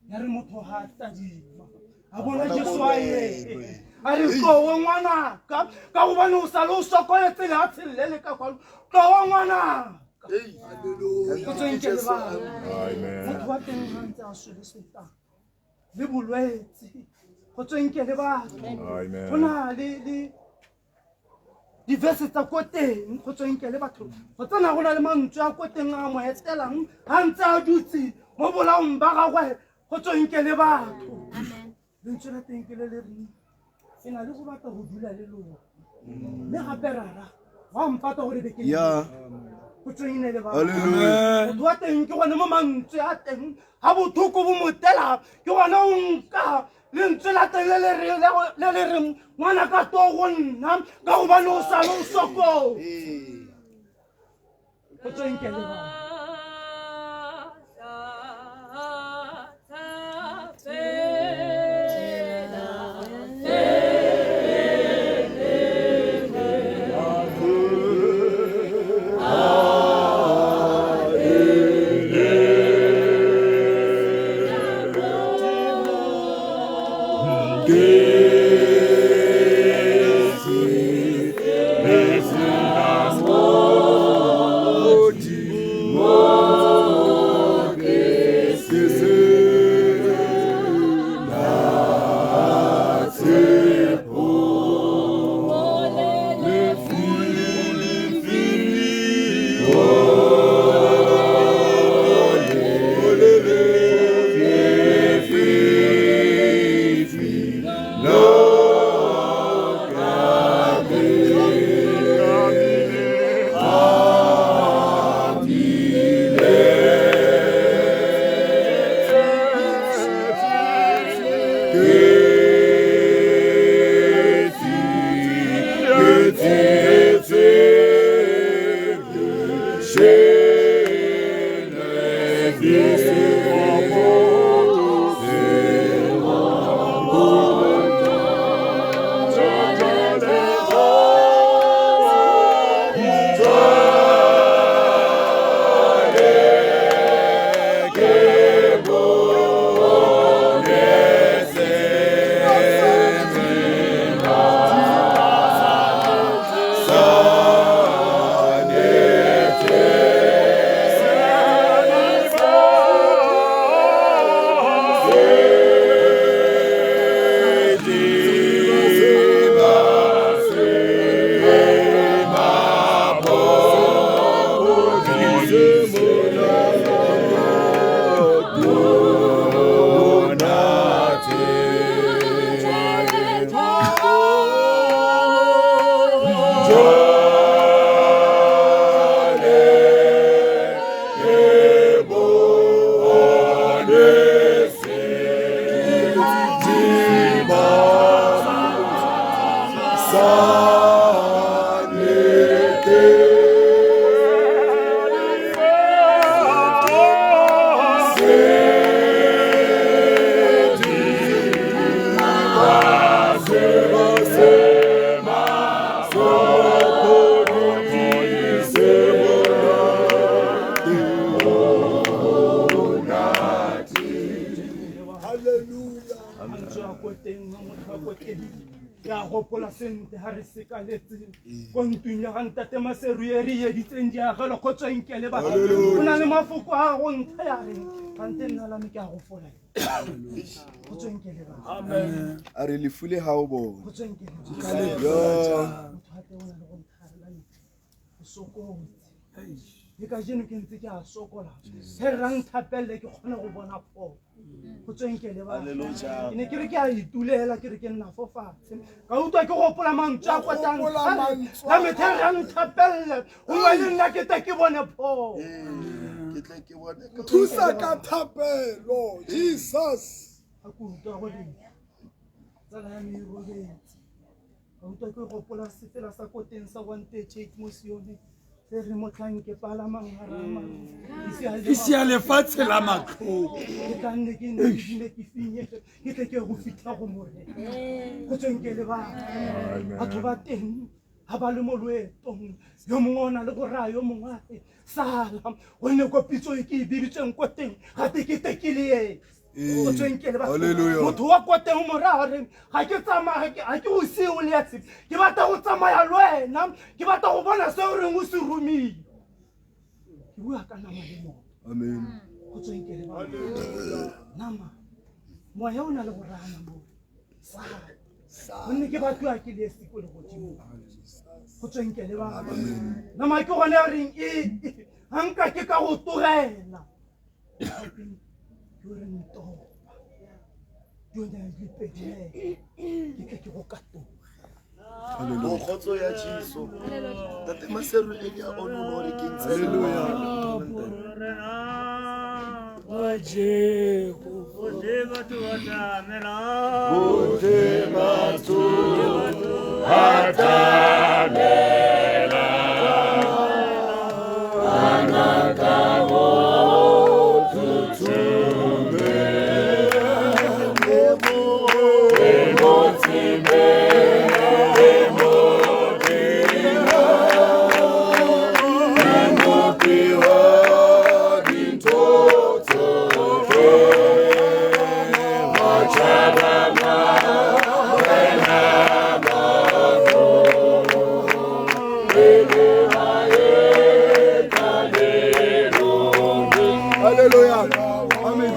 Yare motho ha tadima a bona Jesu a ye a re ko ngwana ka gobane o sa lo sokoletse le a tshellele ka kwalo ko ngwana go tsweng ba motho wa teng ha ntse a soleseta le bolwetse go tsweng le ba go na le diverse tsa ko teng go tsweng le batho go tsena go na le mantswe a ko teng a mo etelang ha ntse a dutse mo bolaong ba gagwe go tsweng le batho lentswe la teng ke le reng e na le go batla go dula le lona le gape rara wa mpata gore be ke go tsweng le batho motho wa teng ke gone mo mantswe a teng ga bothoko bo motela ke gone o nka lentswe la teng le le reng ngwana ka to go nna ka gobane o sa le o soko go tsweng le batho a re lefule ha o bona le ka jeno ke ntse ke a sokola he rang thapelle ke kgona go bona po go tsweng le ba ne ke re ke a itulela ke re ke nna fo fatshe ka utlwa ke gopola mantswe a kwatang la me the rang thapelle o ngwe le nna ke tle ke bone po ke tle ke bone thusa ka thapelo Jesus a go utlwa go ding tsala ya me robetse ka utlwa ke gopola sefela sa koteng sa 138 mo Sione re motlang ke pala mangarama isi ya lefatshe la matlho ke tlanne ke ne ke finye ke go fitla go more go tsweng le ba batho ba teng ha ba le mo loetong yo mongwe o na le go raya yo mongwe a re, sala gonne ko pitso e ke e biditseng ko teng gate ke tekile ene o tswenkele Hallelujah. motho wa ko teng mo raya gore ga ke tsamaya ga ke o sie o le yatse ke batla go tsamaya le wena ke batla go bona se o reng o se romile ke bua ka nama le motho Amen. go tswenkele nama moya o na le go raya mo sala gonne ke batliwa ke le siko le godimo go tswenkele ba nama ke gone a reng ga nka ke ka go togela ke re ntopa yona le pedile ke ke go katoga Hallelujah. Khotso ya Jesu. Tate maseru e ke a ono hore ke ntse. Hallelujah. Amen.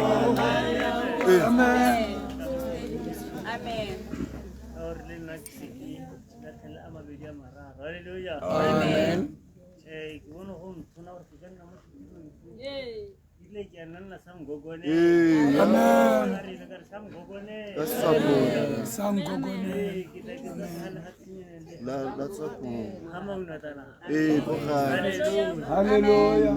Amen. Amen. Hallelujah.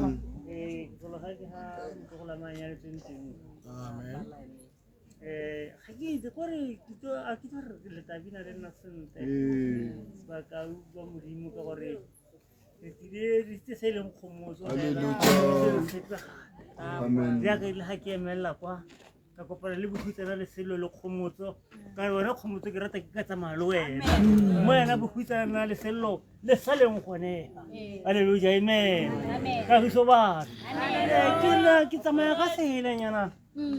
Amen. ka kopana le bohutsana le selo le khomotso ka wena khomotso ke rata ke ka tsamaya le wena mo yana bohutsana le selo le saleng gone haleluya amen ka go soba ke tsamaya ka sele nyana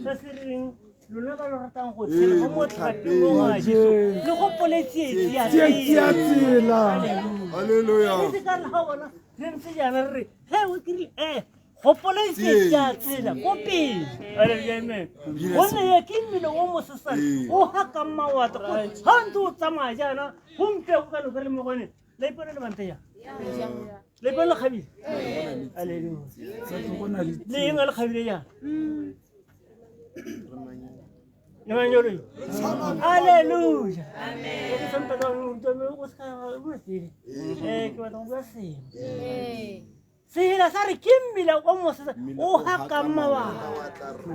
sa sereng lona ba lo ratang go tshela mo tlhapeng wa Jesu le go poletse ya tsela Hallelujah. se ka la bona re ntse jana re he o kiri go poletse ya tsela go pele haleluya amen bona ya ke mmino o mo sesane o haka mawata ha ntse o tsamaya jana go mpe go ka le mo gone le ipona le bante ya le ipona le khabile haleluya le eng le khabile ya Emmanuel. Hallelujah. Amen. Sehela sa re ke mmila o mo sesa o haka mawa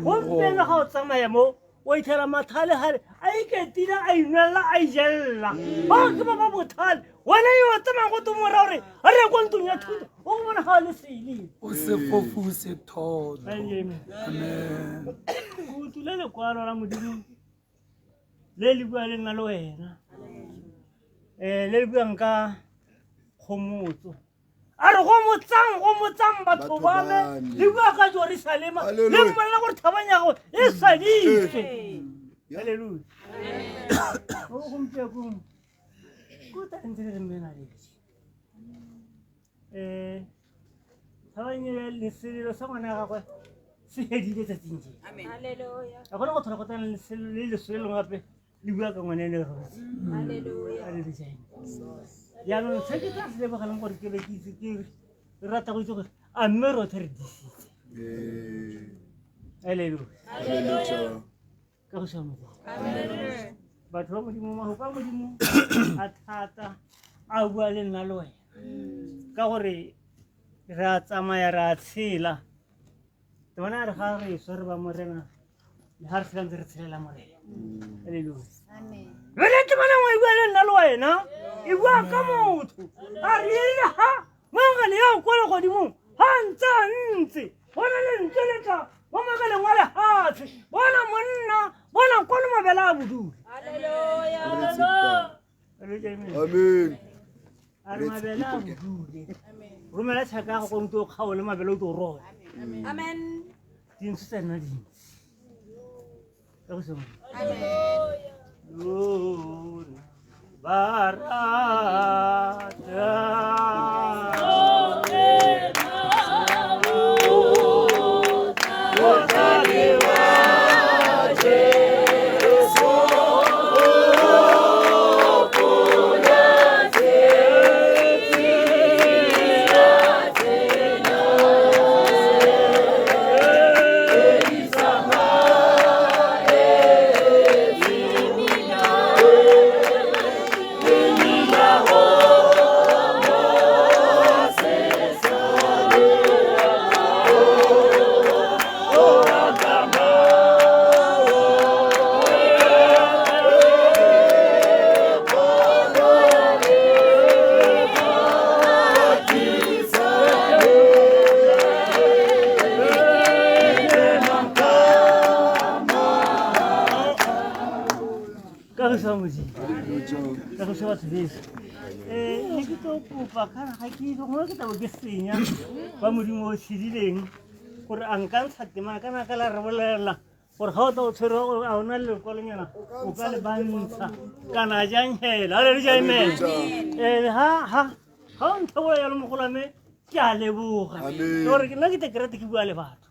go mpela ga o tsamaya mo o ithela mathale hale a iketila a inwella a ijella ba ke ba bothale wena yo tsamaya go tumora gore a re go ntong ya thuto o bona ga le sele o se fofuse thoto. amen Amen. go tule le kwalo la modimo le le bua le nna le wena le le bua nka khomotso a re go motsang batho ba me le bua ka Jerusalem le mmolla gore thabanyago e saditse haleluya o go mpia go tantse re mmena le thabanyele le selelo sa ngwana gagwe se hedile tsa tsinje amen haleluya a gona go thola go tana le selelo le selelo gape le bua ka ngwana le go haleluya haleluya ya no se ke tla se ba galang gore ke be ke itse ke rata go itse gore a mme ro tere disitse haleluya Hallelujah. ka go shama haleluya batho ba modimo ma go modimo a thata a bua le nna le wena ka gore re a tsamaya re a tshela bona re ga re so re ba morena le ha re se re tshela morena haleluya amen re ke bona mo bua le nna le wena e bua ka motho a riela ha mangale ya go le godimo ha ntse bona le ntseletsa mo magale ngwale ha tse bona monna bona ko le mabela a bodu haleluya haleluya Amen. Are mabele a bodule. Romela tšhaka ya go konto o kgaole mabele o tlo rola. Amen. Dintho tsa nna dintsi. Ka go sema. Ka se batho beso ne ke tlo kopa kana ga ke itse gore ke tabo ke senya ba modimo o tshedileng gore a nkantsha temana kana ka la re bolelela gore ga o tla o tshwere a ona le lekwalonyana o ka le bantsha kana janghela haleluya amen ha o nthebola yalo mogolwane ke a leboga gore ke nna ke tekerete ke bua le batho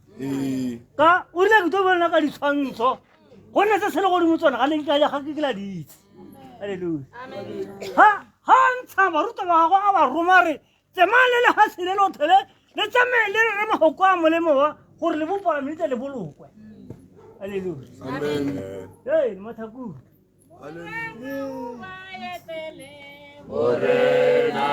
ka o rile ke tlo bona ka ditshwantsho go nne se se le godimo tsona ga ne ga ke la ditse haleluya ha ntsha baruta ba gago a ba roma re tsemane le ga se le lothele le tsamele re mahoko a molemo wa gore le bopala mentle le bolokwe haleluya amen hey mathaku haleluya morena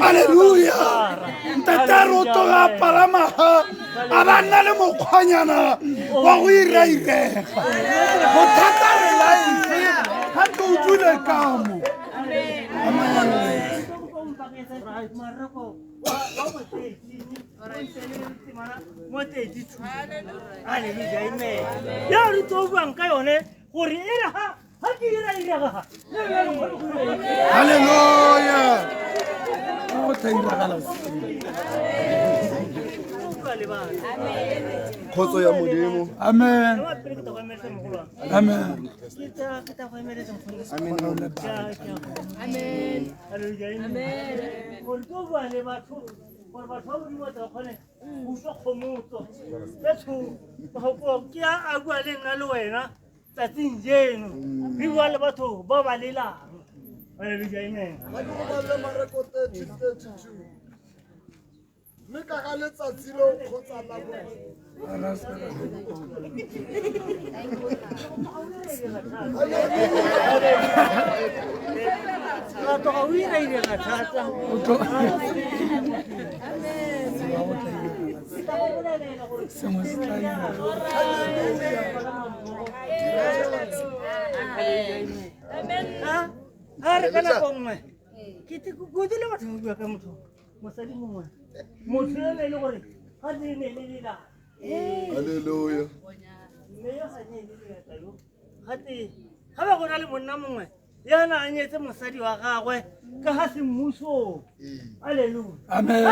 Haleluya ntataro toga palamaha abana le mokgwanyana wa go irairega go thata re life ha go dule kamo haleluya amen ya re to buang ka yone gore ere ha ke irairega haleluya o thairagala khotso ya modimo amen amen tsatsing jeno re bua le batho ba ba lelang haleluya amen mme ka ga letsatsi lo kgotsa la Amen. ha re kana go nngwe ke te go dile batho go bua ka motho mosadi mongwe motho le le gore ga di ne le dila Hallelujah. mme yo ga ne le dila yo ga te ga ba gona le monna mongwe yana a nyetse mosadi wa gagwe ka ga se mmuso haleluya Amen.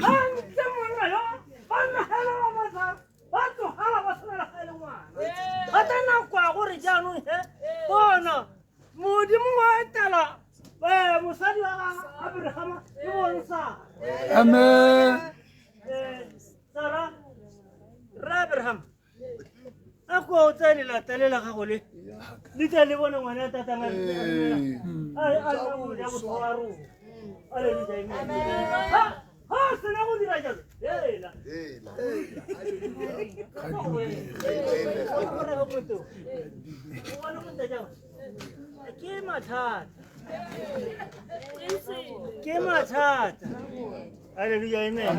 ha ntse monna yo ba nna hela ba matsa ba tlogala ba sena ga le ngwana ga tana kwa gore jaanong he bona modimo wa etela mosadi wa Abrahama ke bonsa Amen. Sara ra Abraham a ko tsene la talela ga gole le tla le bona ngwana tata nga a go ya go tswaro haleluya ha sena go dira jalo hela ke mathata haleluya amen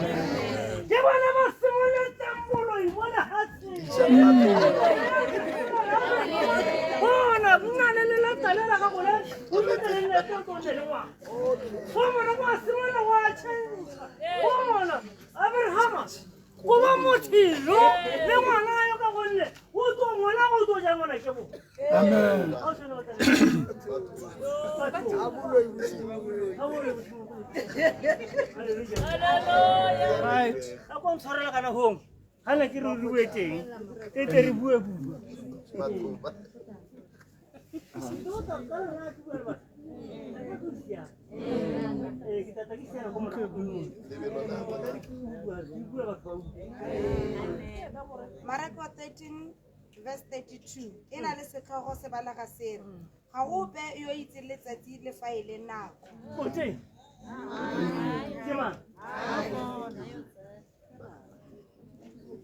ke bona ba simole tempolo I bona hatsi bona buna le la talela ga gole o le le to le wa bona ba simole wa tshentsa bona Abraham go ba mothilo le ngwana yo ka gonne o to ngwana go to ja ngwana ke bo Amen. Right. a ko ntshwarela kana hong ga ne ke re bue teng ke tle re bue bua Marako 13 verse 32 e na le setlhogo se balaga se re ga go be yo itse letsatsi le fa ile nako Kote. Kema.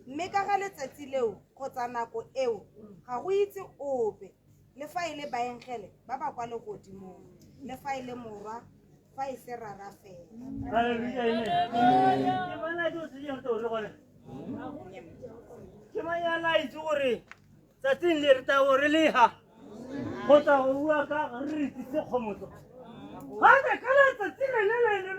mme ka ga letsatsi leo kgotsa nako eo ga go itse ope le fa ile baengele ba ba kwa le godimo le fa ile morwa fa e se rara fela Haleluya amen. Ke bona jo se yo to le gone. Ke maya la itse gore tsatsing le re ta gore le ha go tsa go bua ka re tse khomotso ga ne ka letsatsi le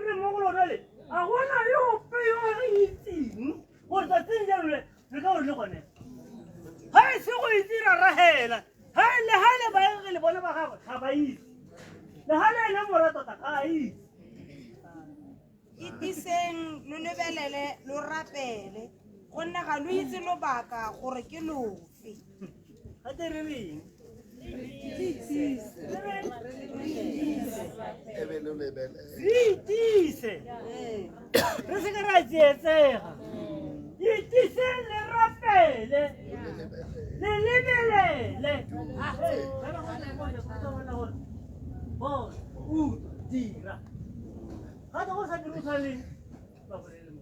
re mo go lona le a gona yo pe yo itseng go tsatsing jalo le ka gore le gone ha se go itira rahela ha le ba le bona ba gago ga ba itse le ha le morato ta ka itse itiseng lo lebelele lo rapele gonne ga lo itse lobaka gore ke lofe ga te re reng itise re se ka ra tsietsega itiseng le rapele le lebelele bona o dira ga go sa dire tshwaneng ba bolele mo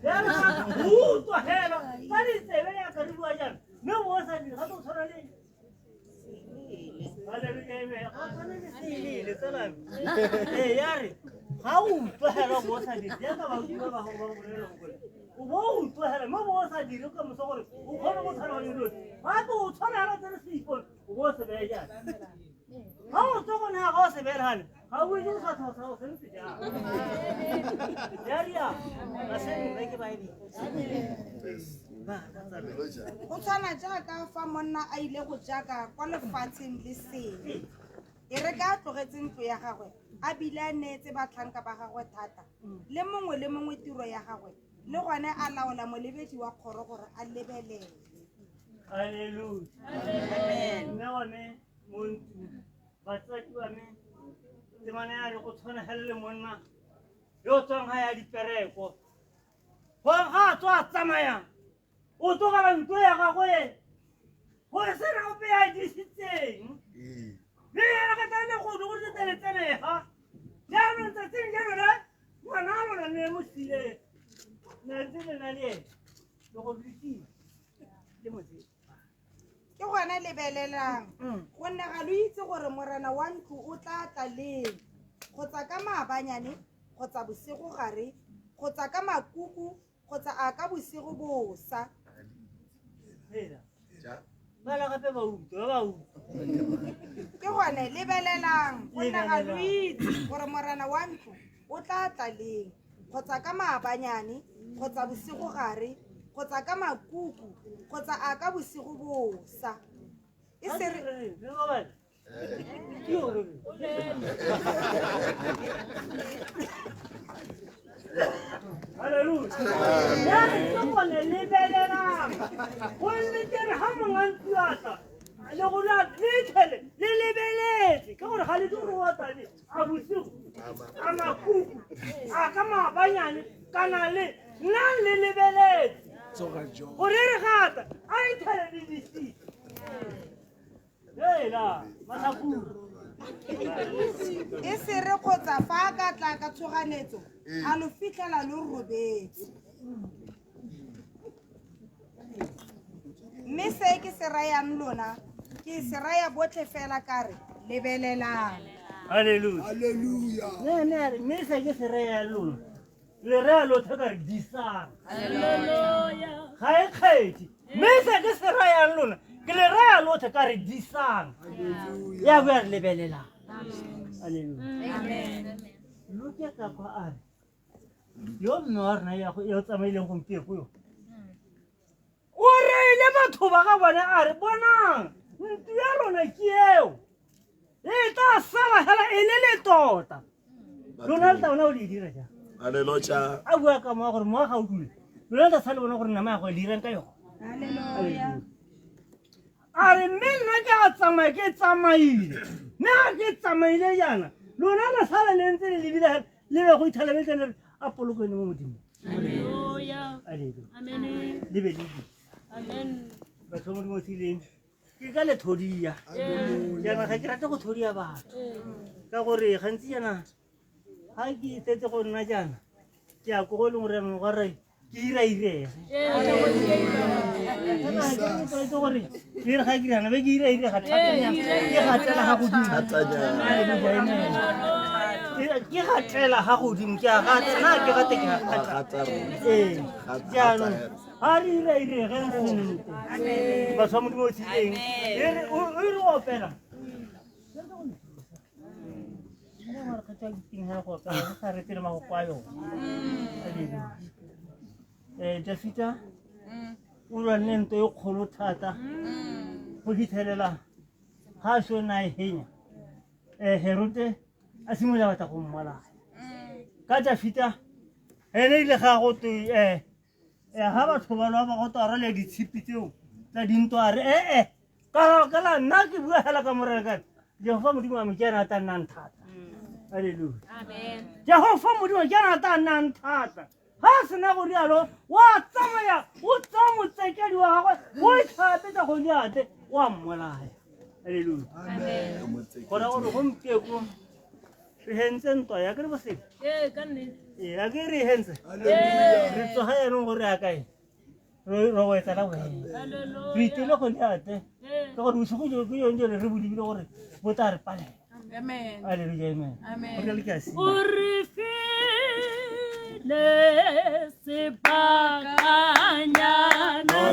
ya re ka utlwa hela ka ditsebe ya ka di bua jalo mme mo sa dire ga go tshwana le haleluya amen ga tshwana le seile tsela ya re ga o utlwa hela mo sa dire ya ka ba utlwa ba go bolele mo kole o bo utlwa hela mo mo sa dire ka mo so gore o kgone go tshwana le dilo ga go tshwana hela tsere se ipone o bo se be jalo ga o tsoko na ga o se belane ga o itse sa tsa o se ntse ja ya ria ba se ne ke ba e go tshwana jaaka fa monna a ile go jaka kwa lefatsheng le sele e re ka tlogetse ntlo ya gagwe a bile a neetse batlhanka ba gagwe thata le mongwe tiro ya gagwe le gone a laola molebedi wa kgoro gore a lebelele haleluya amen nne one montu batsadi ba me temane ya le go tshwana hele monna yo tswang ga ya dipereko ga tswa tsamaya o tlogela ntlo ya gagwe gore se na ope ya disitseng le yena ka tane go go tseteletsenega jaanong tsatsing jalo le ngwana a lona ne mo sile na ntse le na le ene le go lekile le motse ke gone lebelelang gonne ga lo itse gore morena wa ntlo o tla tla leng kgotsa ka maabanyane kgotsa bosigo gare kgotsa ka makuku kgotsa a ka bosigo bosa bala gape ba utlwa ke gone lebelelang go nna ga lo itse gore morena wa ntlo o tla tla leng kgotsa ka maabanyane kgotsa bosigo gare kgotsa ka makuku kgotsa a ka bosigo bosa e sere Hallelujah. Ya ke gone lebelelang go nne ha mongantsiata le go la tlhele le lebeletse ka gore ga le di go watane a bosigo a makuku a ka maabanyane kana le nna le lebeletse gore re gata a ithele le disi hela masakuru e sere kgotsa fa a ka tla ka tshoganetso a lo fitlhela lo robetse mme se ke se rayang lona ke se raya botlhe fela ka re lebelelang Hallelujah. Me se ke se raya lona le raya lotlhe ka re disang ga e kgethi me se ke se raya lona ke le raya lotlhe ka re disang ya bo ya re lebelelang Hallelujah. Look at that kwa are yo mme wa rena ya go tsamaileng gompieko yo o reile batho ba ga bone a re bonang ntlo ya lona ke eo e tla sala hela e le tota lona le taona o le dira jang Hallelujah. a bua ka mo gore mo ga o dule lona tla sala bona gore nama ya go dirang ka yona Hallelujah. a re mme nna ke a tsamaya ke tsamaile mme ga ke tsamaile jana lona la sala le ntse le lebile le be go ithalabetse le a polokwane mo modimo Hallelujah. le be le Amen. batho mo mo tsileng ke ka le thodia jana ga ke rata go thodia batho ka gore gantsi jana ga ke tsetse go nna jana ke a go le gore mo gore ke irairega gore ke re ga ke rana be ke irairega thatanya ke gatela ga godimo ke gatela ga godimo ke a gatana ke gate ke a gata jaanong ga re irairege sentle batho ba modimo o tsileng o re opela Jafita o lwanne ntho e kgolo thata go fitlhelela ga so na e henya Herode a simolola batla go mmolaya ka Jafita ene ile ga go twe ga batho ba lwa ba go tara le ditshipi tseo tsa dintwa re ka la nna ke bua hela ka moreka Jehova modimo wa me ke ena a tannang thata Hallelujah. Amen. Jehova modimo ke ena a tannang thata ha se na go rialo wa tsamaya o tsa motsekedi wa gagwe o itlhapetsa go diate wa mmolaya Hallelujah. Amen. gona gore gompieko re hentse ntwa ya ke re bosedi Ka nnete. a ke re hentse re tsoga yanong gore a kae ro wetsa la wena Hallelujah. re itele go diate ka gore bosigo jo ke yone jone re bodibile gore bo tla re palela Amen. Hallelujah. Amen. Amen. Gore le ke a sima. O re file sebakanyana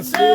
se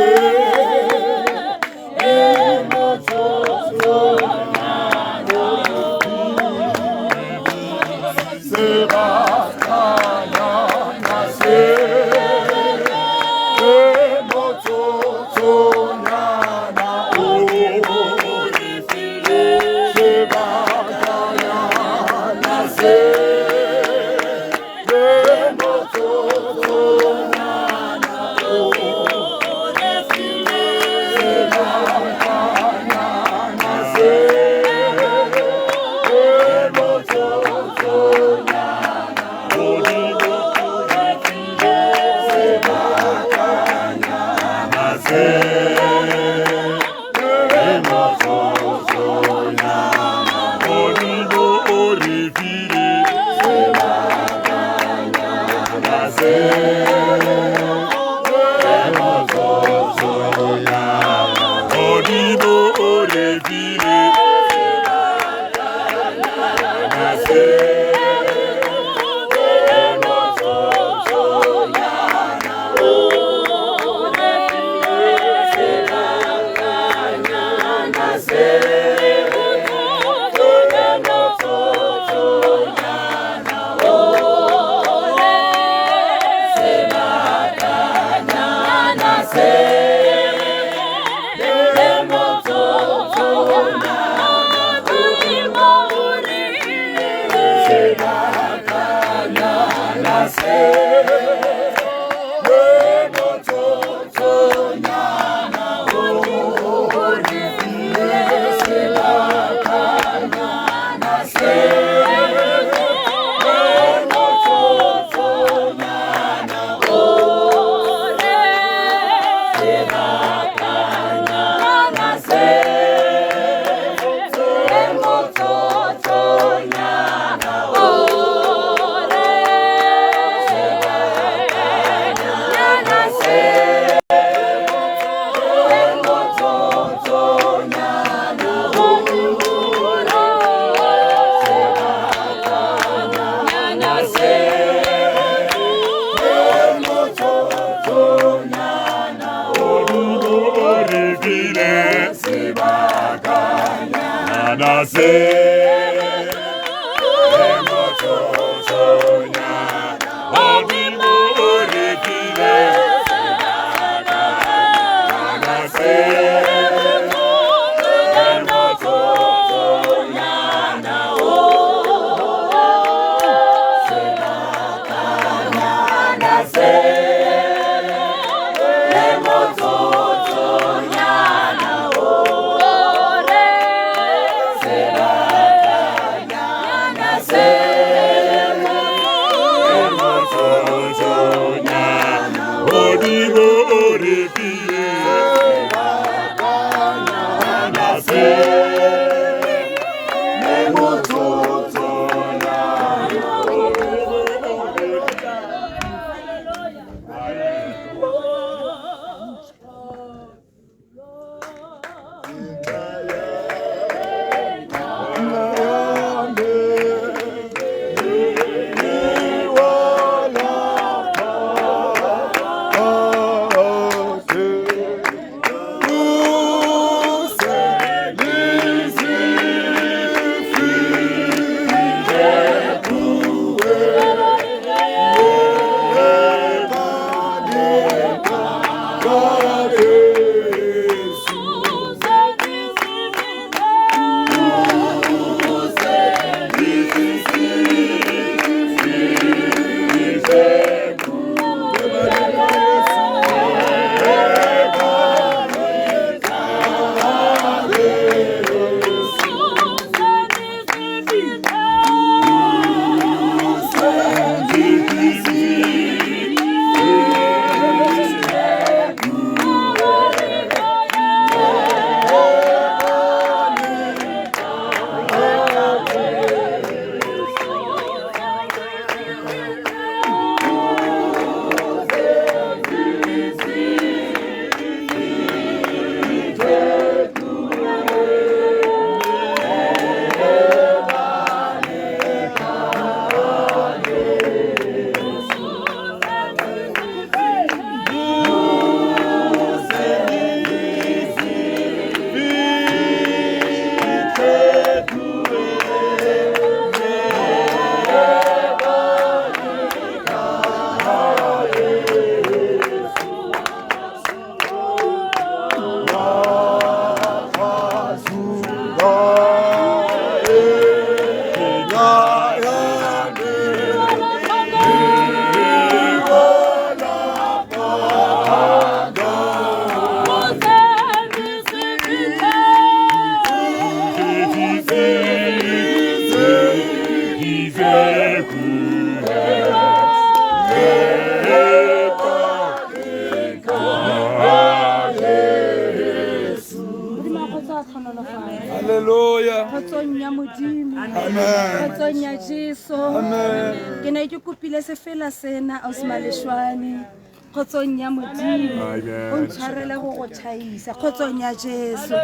Hallelujah. Kgotsong ya Modimo. Amen. Kgotsong ya Jesu. Amen. Ke ne ke kopile se fela sena Ausimaleshwane. Kgotsong ya Modimo. O ntshwarele go go tšhaisa. Kgotsong ya Jesu.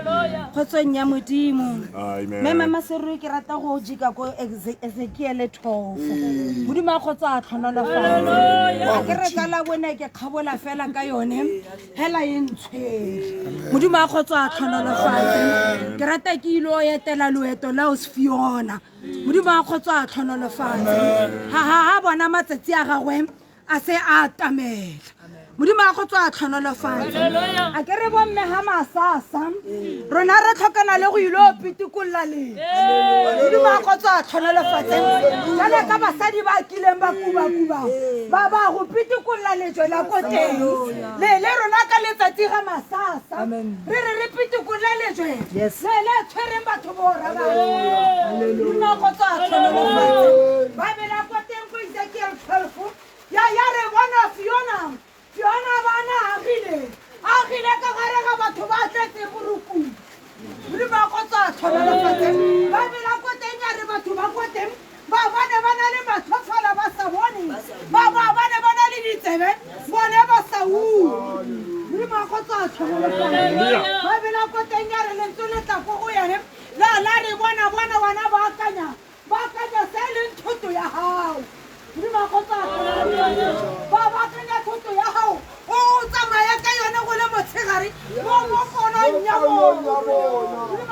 Kgotsong ya Modimo. Mme mama Seru ke rata go jika ko Ezekiel 12. Modimo a khotsa a tlhonolofatsa. Ke re ka la bona ke kgabola fela ka yone. Hela e ntshwe. Modimo a khotsa a tlhonolofatsa. Ke rata ke ilo etela loeto la Osfiona. Modimo a khotsa a tlhonolofatsa. Ha bona matsatsi a gagwe a se a atamela modimo a go tswa tlhonolofatsa a ke re bomme ga masasa rona re tlhokana le go ilo pitikolola leng modimo a go tswa tlhonolofatseng jale ka basadi ba kileng ba kuba ba go pitikolola lejwe la ko teng le rona ka letsatsi ga masasa re pitikolola lejwe le tshwereng batho bora ba modimo a go tswa tlhonolofatseng ba bela ko teng ko Ezekiel 12 ya re bona Fiona bana agile ka gare ga batho ba tletse boruku re ba go tsa tlhonolofatseng ba bela ko teng ya re batho ba ko teng ba bane ba na le matlhofala ba sa bone ba bane ba na le ditsebe bone ba sa re ba go tsa tlhonolofatseng ba bela ko teng ya re lentse le tla go yane la re bona wana ba akanya se le nthoto ya hao re ba go tsa tlhonolofatseng ba akanya thoto ya hao o tsamaya ka yone go le motshegare mo ponong ya bona re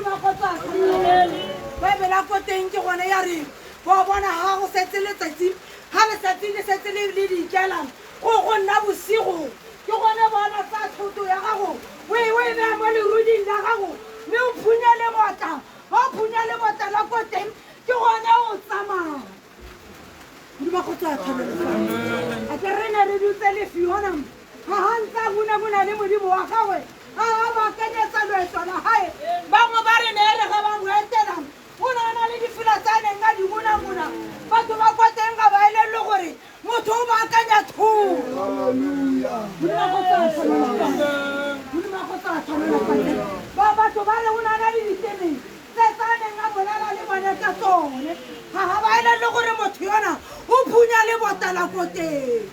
ba go tsa ba bela ko teng ke gone ya re bo bona ga go setse letsatsi ga letsatsi le setse le dikelang go nna bosigo ke gone bona tsa thoto ya gago o e beya mo leruding la gago mme o phunya le bota ga o phunya le bota la ko teng ke gone o tsamaya di ba go tsa tlhonolofatsa a ke re ne re dutse le Fiona ga ntse buna le modimo wa gagwe a ba kenyetsa loeto la gae bangwe ba re neele ga ba mo etela o na le difela tsa neng a di buna batho ba kwa teng ga ba elelwe gore motho o ba akanya thoo di ba go tsa tlhonolofatsa ba batho ba re o na le diteneng tse tsa neng a bolela le bone ka tsone ga ba elelwe gore motho yona o phunya le botala ko teng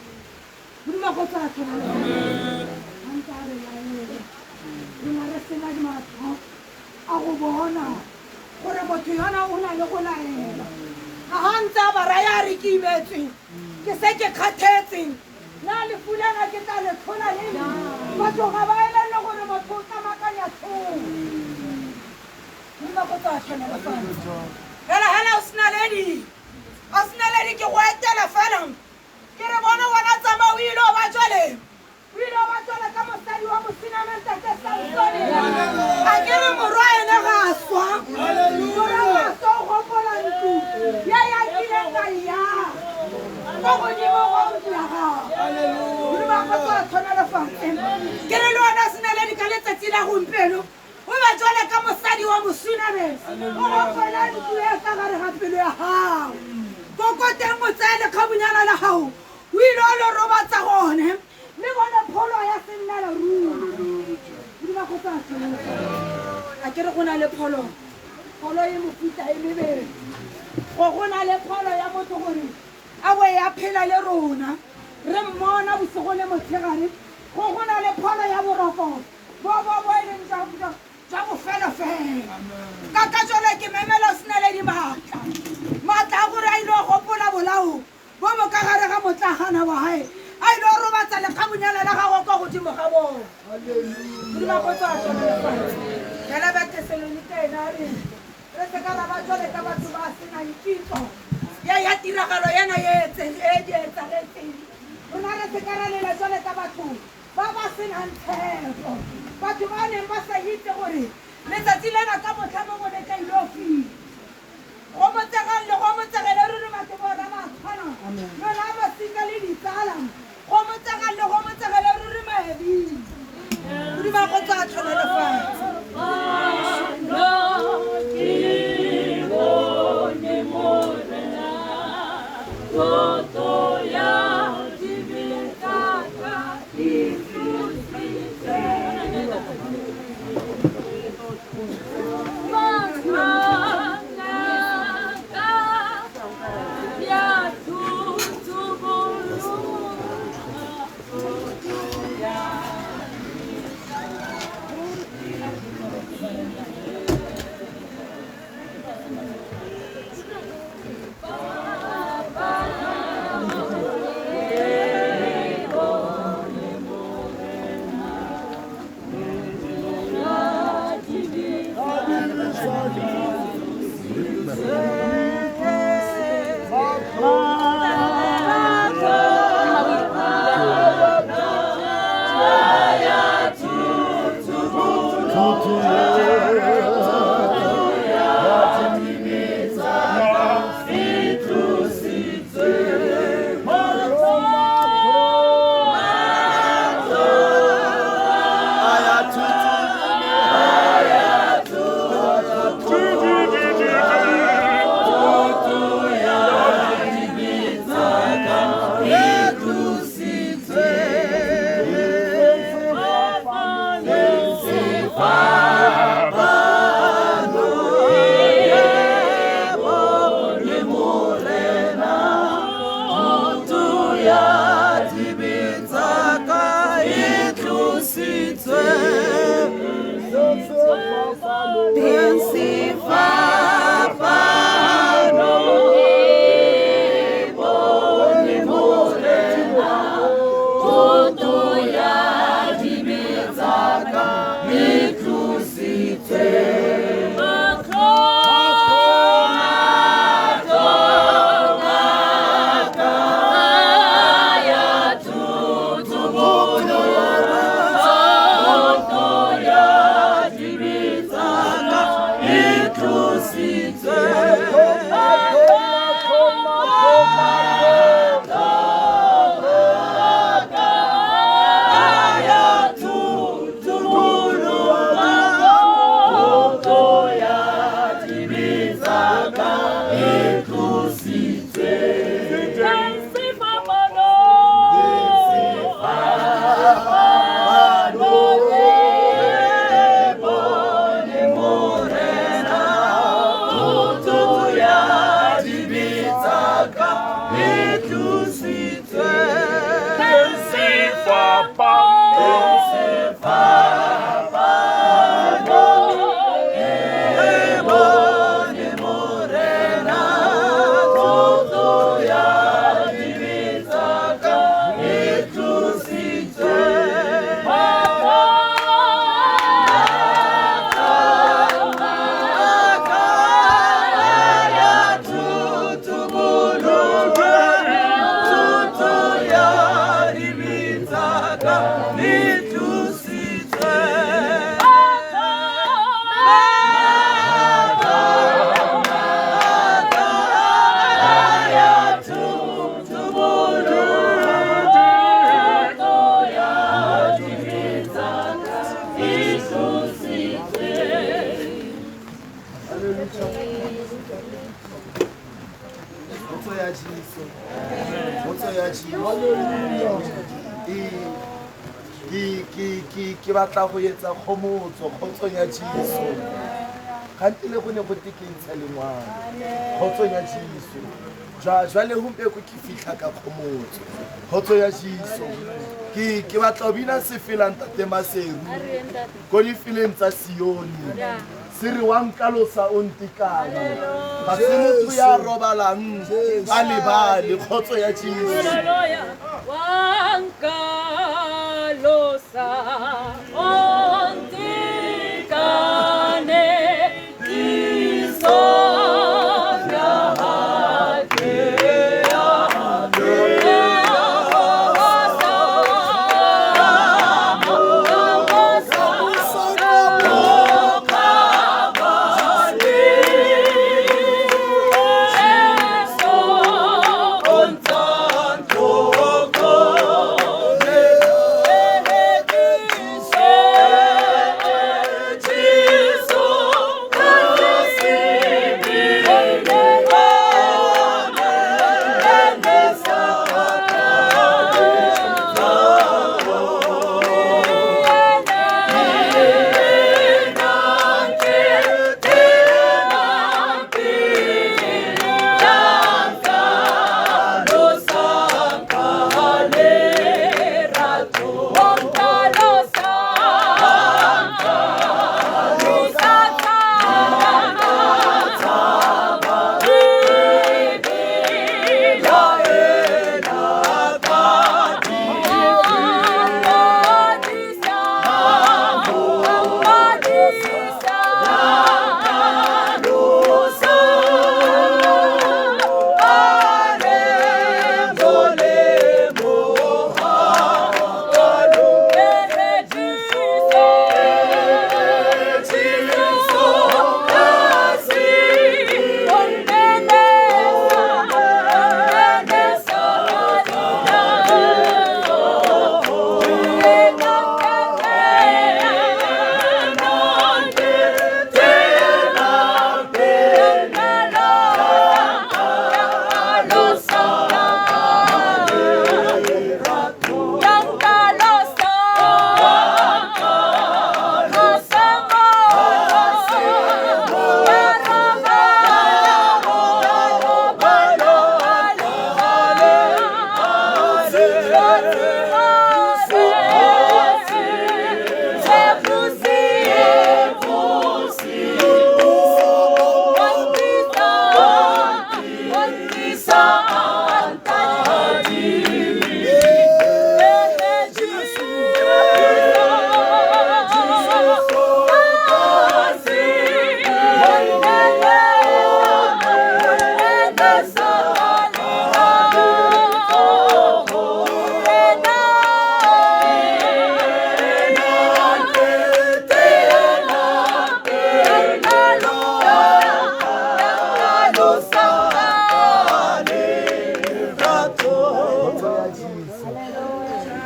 modimo go tsa tlhonolofatsa re sena matlho a go bona gore motho yona o na le go laela ga ntse a baraya re ke imetswe ke se ke kgathetseng na le fulana ke tla le tlhola le batho ga ba elelwe gore motho o tsamakanya thoo modimo go tsa tlhonolofatsa hela o sena ledi ke go etela fela ke re bona wana tsama o ile o ba tswale ka mosadi wa mosinamente ke Samsoni a ke re morwa ene ga a swa o gopola ntlo ya kileng ka ya mo godimo go ya gago le ba go tsa tlhonolofatsa ke re le wena sena ledi ka letsatsi la gompieno o ba tswale ka mosadi wa mosinamente o gopola ntlo e ka gare ga pelo ya gago koko teng mo tsaya lekgabunyana la gago o ile o le robatsa gone le bone pholo ya sennela ruri di ba go tsa a ke re go na le pholo e mofuta e mebedi go na le pholo ya motho gore a bo ya phela le rona re mmona bosigo le motshegare go na le pholo ya boroko bo e leng ja bofelafela ka jole ke memela o sena le maatla a gore a ile go gopola bolao bo mo ka gare ga motlagana wa gae a ile o robatsa lekgabunyana la gago kwa godimo ga bona di ba go tsa fela ba Tesalonika ena re se ka ba jole ka batho ba senang kitso ya tiragalo yana e etsagetseng rona re se ka ra lela jole ka batho ba ba senang tshepo batho ba neng ba sa itse gore letsatsi lena ka motlha mo bone ka ile ofile go motsegale ruri batho bona ba tshwana yona ba sika le ditsala go motsegale ruri maebile di ba go tsa tlhonolofatsa Bye. ya Jesu. Khotso ya Jesu. Ke batla go etsa khomotso khotso ya Jesu. Kantile go ne go tikentsha lengwana. Khotso ya Jesu. Jwale humpe go ke fitla ka khomotso. Khotso ya Jesu. Ke batla bina se fela ntate Maseru. Go di fileng tsa Sioni. Siri wankalosa ontikana. Ga se motho ya robalang a lebale khotso ya Jesu. Hallelujah. Wankalosa ontikane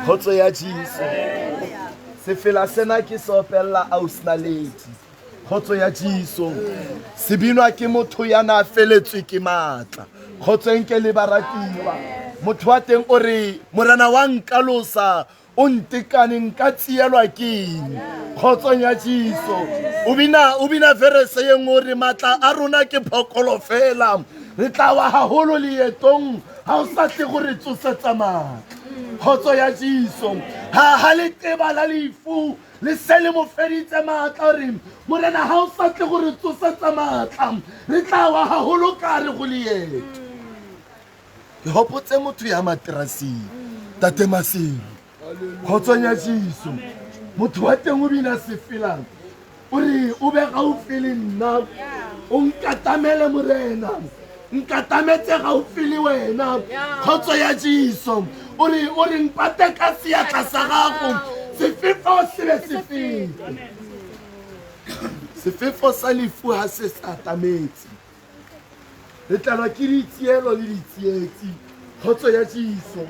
Khotso ya Jesu. Se fela sena ke sopella ausnaledi. Khotso ya Jesu. Se binwa ke motho ya na feletswe ke matla. Khotso nke le baratiwa. Motho wa teng o re morana wa nkalosa o ntekaneng ka tsielwa keng. Khotso ya Jesu. O bina verse ye ngwe re matla a rona ke phokolo fela. Re tla wa haholo leetong ha o sa tle go re tsosetsa matla. Khotso ya Jesu. Ha le teba la lefu le se le mo feditse matla re morena ha o sa tle go re tsosetsa matla re tla wa haholo ka re go leeto. Ke hopotse motho ya materasing tate Maseru. Khotso ya Jesu. Motho wa teng o bina se felang o re o be gaufi le nna o nkatamele morena nkatametse gaufi le wena. Khotso ya Jesu. O re mpate ka seatla sa gago sefefo se be se fete. Sefefo sa lefu ha se sa atametse re tlalwa ke ditsielo le ditsietsi. Khotso ya Jesu.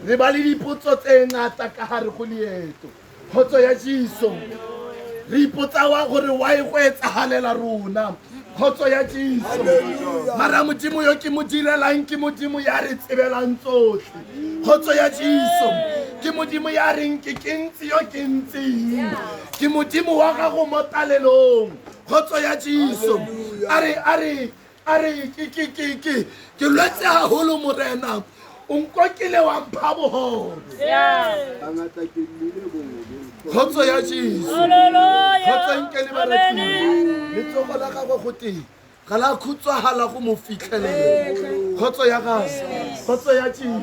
Re ba le dipotso tse ngata ka hare go leeto. Khotso ya Jesu. Re ipotsa wa gore wa e go etsagalela rona. khotso ya Jesu mara modimo yo ke mo direlang ke modimo ya re tsebelang tsohle khotso ya Jesu ke modimo ya reng ke kentse yo ke ntseng ke modimo wa gago mo talelong khotso ya Jesu are ke lwetse haholo morena o nkokile wa mpha boholo khotso ya Jesu khotso nkele barati le tsogo la gago go teng ga la khutswahala go mo fitlhelela khotso ya gago khotso ya Jesu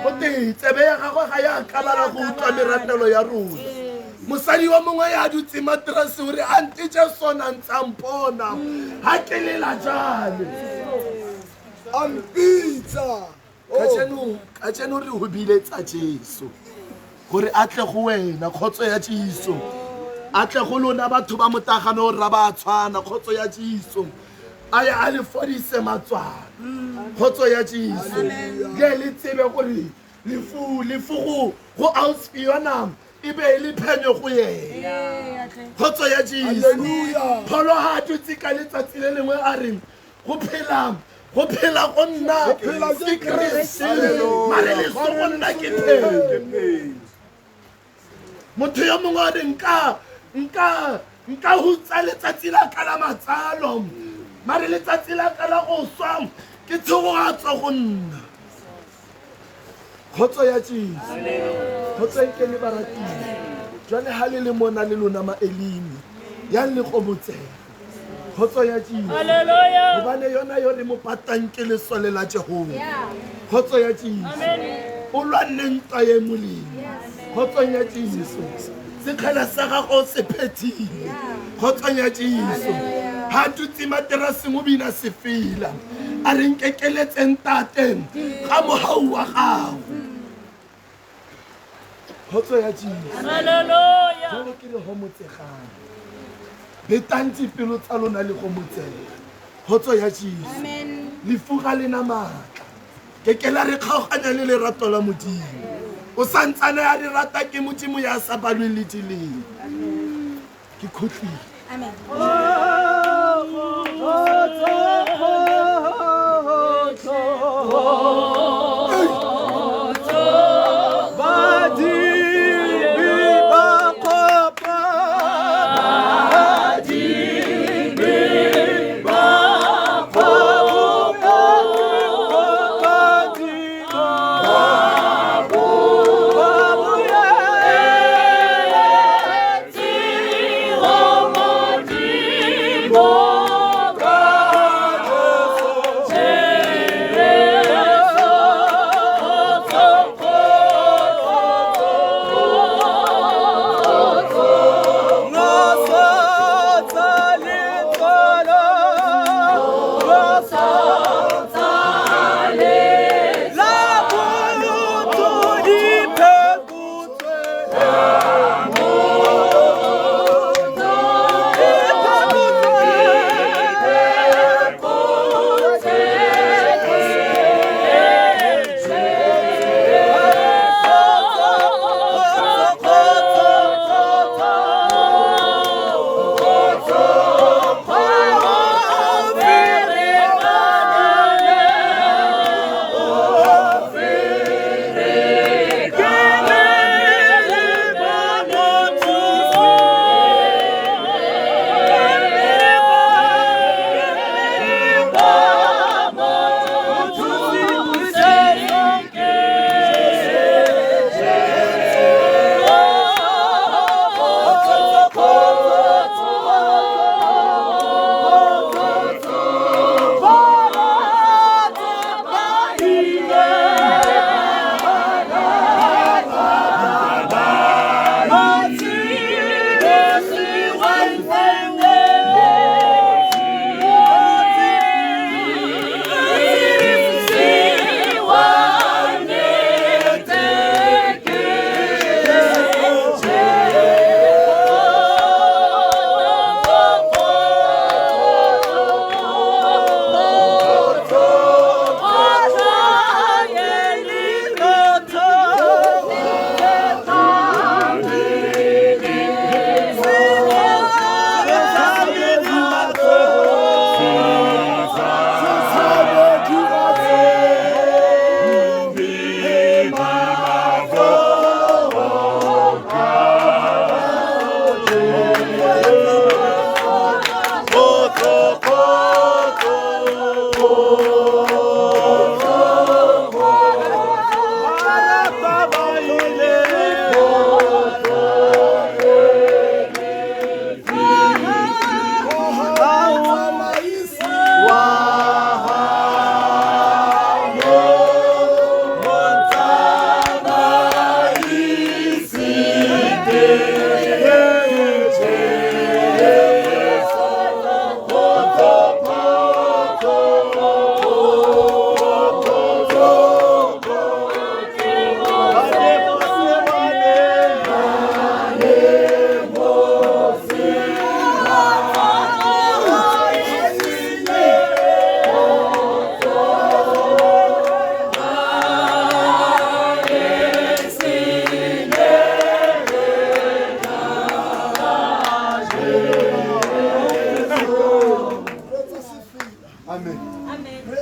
go teng tsebe ya gago ga ya kalala go utlwa meratelo ya rona mosadi wa mongwe ya dutse materase gore a ntetse sona ntsampona ha ke lela jale Ampitsa. ka tseno re ho biletsa Jesu gore a tle go wena khotso ya Jesu a tle go lona batho ba motagano ra ba tshwana khotso ya Jesu a ya a le fodise matswana khotso ya Jesu le tsebe gore lefu go ausfiona e be le phenyo go yena khotso ya Jesu pholo ha dutse ka letsatsi le lengwe a reng go phela go nna ke Kriste mare le go nna ke phela motho yo mongwe a re nka hutsa letsatsi la ka la matsalo mare letsatsi la ka la go swa ke tshogatso go nna khotso ya Jesu khotso ke le barati jwale ha le mona le lona maelimi ya le go botsela khotso ya Jesu Hallelujah. gobane yona yo re mo patang ke lesole la Jehova khotso ya Jesu o lwanne ntwa ye molemo khotso ya Jesu sekgala sa gago se phethile khotso ya Jesu ha dutse materaseng o bina se fela a re nkekeletseng tate ga mohau wa gago khotso ya Jesu Hallelujah. jalo ke re ho motsegane betantsi pelo tsa lona le go motsega khotso ya Jesu lefu ga lena maatla ke la re kgaoganya le lerato la modimo o santsane ya re rata ke modimo ya sa balweng le dileng ke khotlile Amen.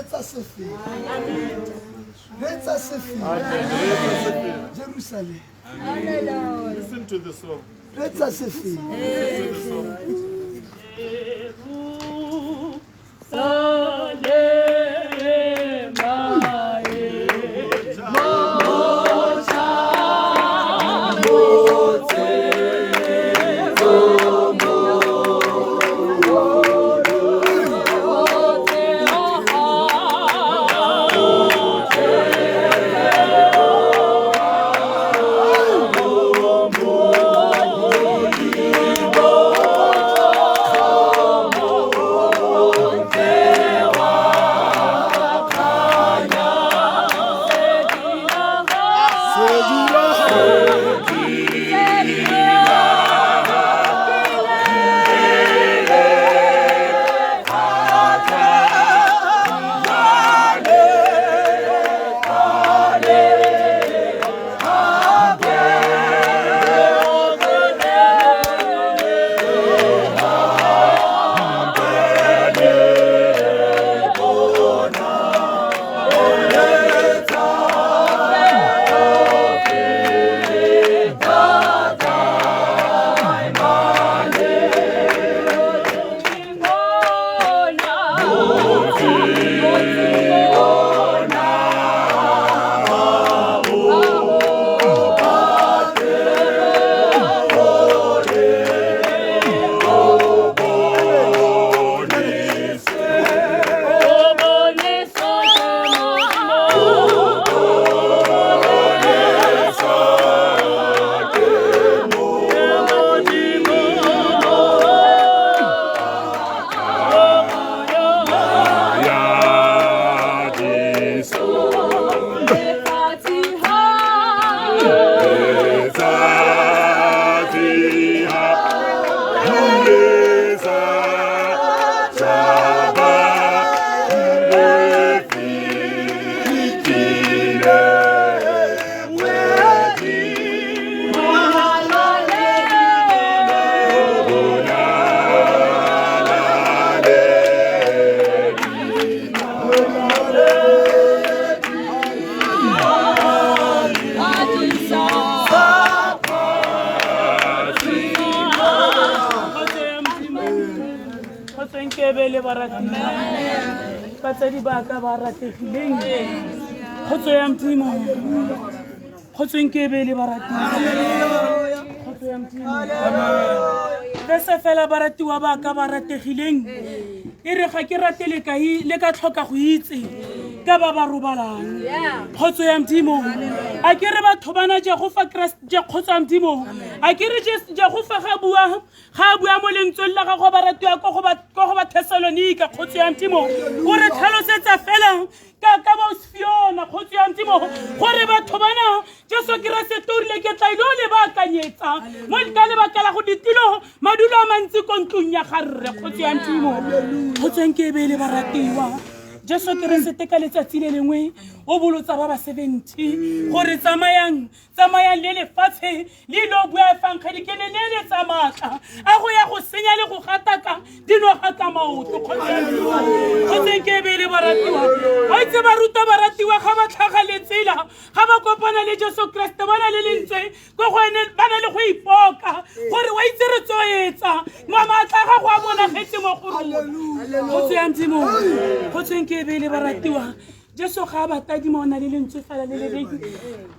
Retsa se fele. Retsa se fele. Jerusalem. Listen to the song. Retsa se fele. Batsadi ba ka ba rategileng khotso ya Modimo khotsweng ke be le baratiwa khotso ya Modimo bese fela baratiwa ba ka ba rategileng e re ga ke ratele kae le ka tlhoka go itse ka ba ba robalang khotso ya Modimo a ke re batho bana je go fa Christ je khotso ya Modimo a ke re je go fa ga bua mo lentsweng la go baratiwa ko go ba Thessalonica khotso ya Modimo o re tlhalosetsa fela ka ba Fiona khotso ya Modimo gore batho bana Jesu Kriste torile ke tla ile le ba kanyetsa mo ka le bakala go ditilo madulo a mantsi kontlong ya garre khotso ya Modimo khotseng ke be le baratiwa Jesu Kriste ka letsatsi le lengwe o bolotsa ba 70 gore tsamayang le lefatshe le lo bua fankgedi ke ne le tsamaka a go ya go senya le go gataka dinoga tsa maoto khotseng ke be le baratiwa a itse ba ruta baratiwa ga ba tlhaga letsela ga ba kopana le Jesu Kriste bana le lentswe go ene bana le go ipoka gore wa itse re tsoetsa mama tla ga go a bona getse mo go rona khotseng ya Modimo khotseng ke be le baratiwa Jesu ga ba tadimo na le lentswe fela le lebedi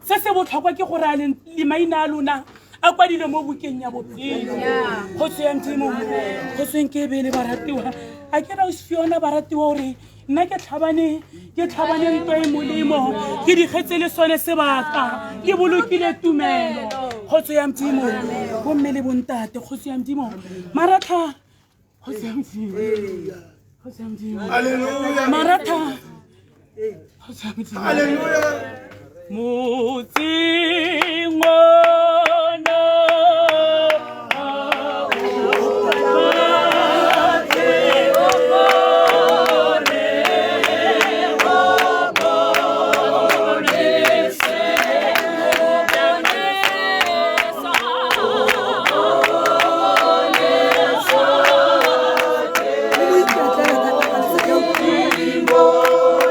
se se botlhokwa ke gore a le maina a lona a kwadile mo bukeng ya bophelo khotseng ya Modimo khotseng ke be le baratiwa a ke ra Fiona baratiwa gore nna ke tlhabane ntwa e molemo ke digetse le sone sebaka ke bolokile tumelo khotso ya Modimo bo mme le bontate khotso ya Modimo maratha khotso ya Modimo khotso ya Modimo haleluya maratha khotso ya Modimo haleluya mutsingo Oh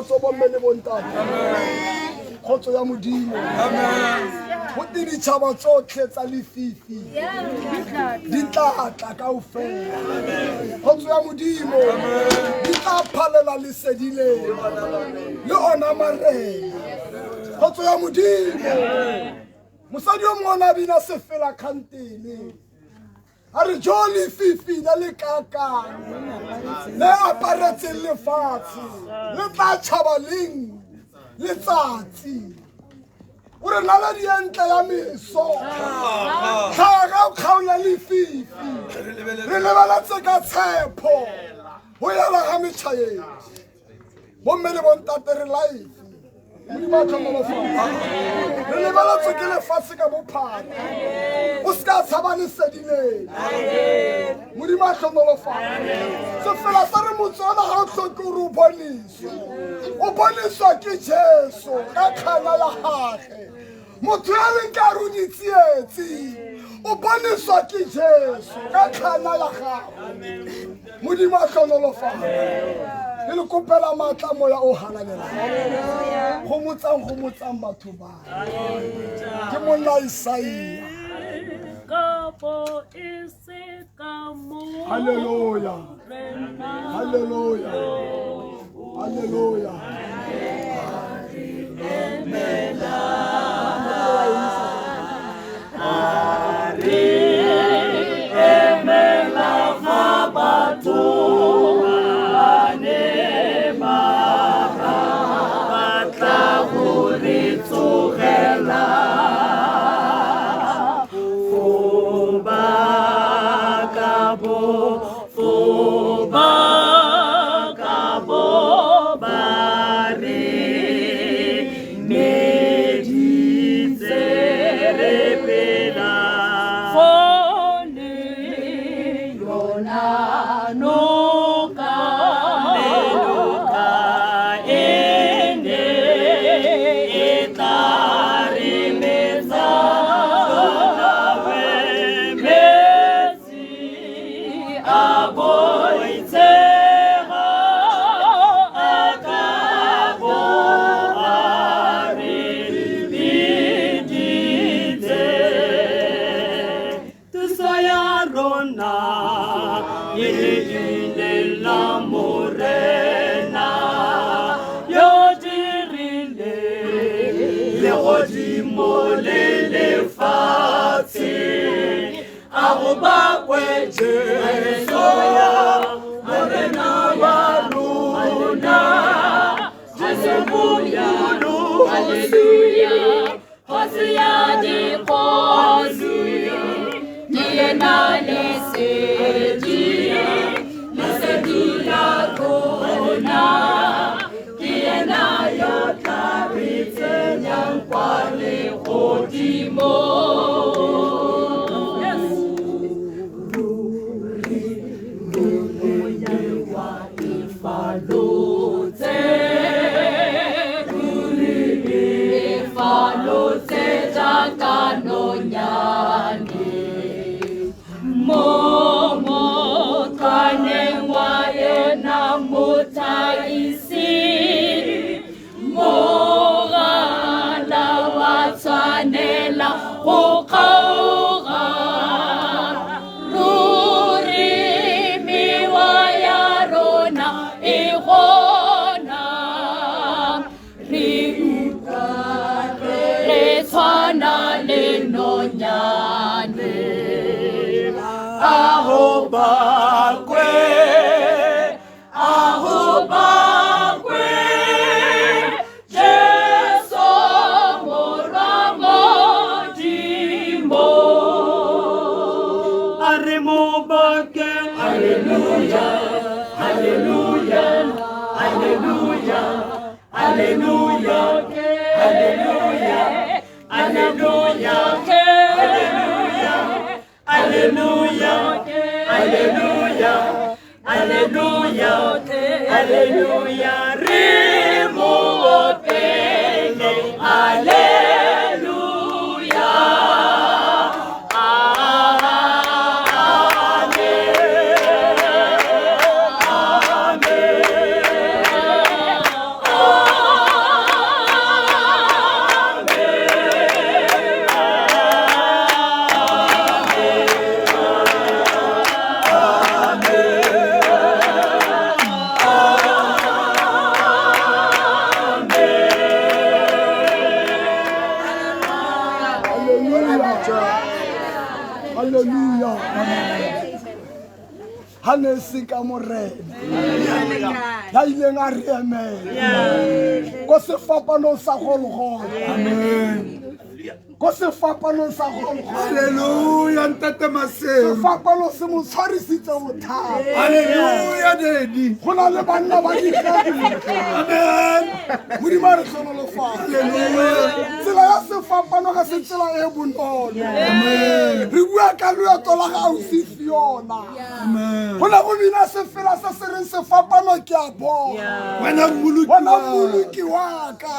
Khotso bomme le bontate. Khotso ya modimo. Ho ditjhaba tsohle tsa lefifi. Di tla kaofela. Khotso ya modimo. Di tla phalela lesedile. Le ona marena. Khotso ya modimo. Mosadi o mona bina se fela khantele. Are jolly fifi da le kaka. Le aparetse le fatshe. Le tla chabaling. Le tsatsi. Ore nala di entle ya meso. Khaga o khaula le fifi. Re lebalatse ka tshepo. Ho ya la ga metšhaedi. Bomme le bontate re live. Re lebalatse ke lefatshe ka bophara. O ska tshaba lesedile. Modimo a hlonolofatsa. Se fela sa re motswana ha o hloke hore o boniswe. O boniswa ke Jesu ka kgana ya gage. Motho ya leng ka re o ditsietsi. O boniswa ke Jesu ka kgana ya gage. Modimo a hlonolofatsa. Ke le kopela matla moya o halalela. Go motsang batho ba. Ke monna Isaia. Hallelujah. Hallelujah. Hallelujah. Oh ha ne se ka morena ya ileng a re emela ko sefapanong sa Golgotha. Amen. Ko sefapanong sa Golgotha. Haleluya ntate Masego. Sefapano se mo tshwarisitse bothata. Haleluya Daddy. Go na le banna ba dikgadi. Amen. Modimo a re tlhonolofatse. Haleluya. Tsela ya sefapano ga se tsela e bonolo. Amen. Re bua ka leeto la ga Ausi Fiona. Amen. Go na go bina sefela se se reng sefapano ke a bona. Wena Moluki wa ka.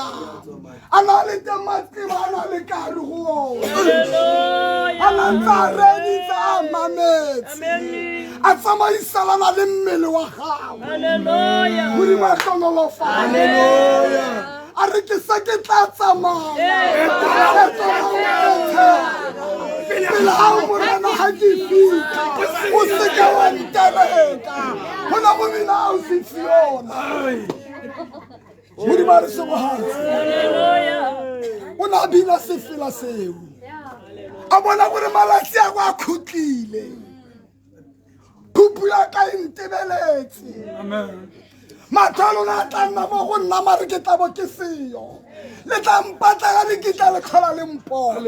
A na le tematseba, a na le kare go ona. A na ntse a reditse a mametse. A tsamaiselana le mmele wa gago. Modimo a tlhonolofatse. Haleluya. A re ke se ke tla tsamaya. Pele ga morena ga ke fitlha, o seke wa ntereka. Go na go bina Ausi Fiona. Modimo a re sebogatse. O ne a bina sefela seo. A bona gore malatsi a go a khutlile. Phupu ya ka e ntebeletse. Matlho a lona a tla nna mo go nna mare ke tla bo ke seyo. Le tla mpatla ga le kitla le tlhola le mpona.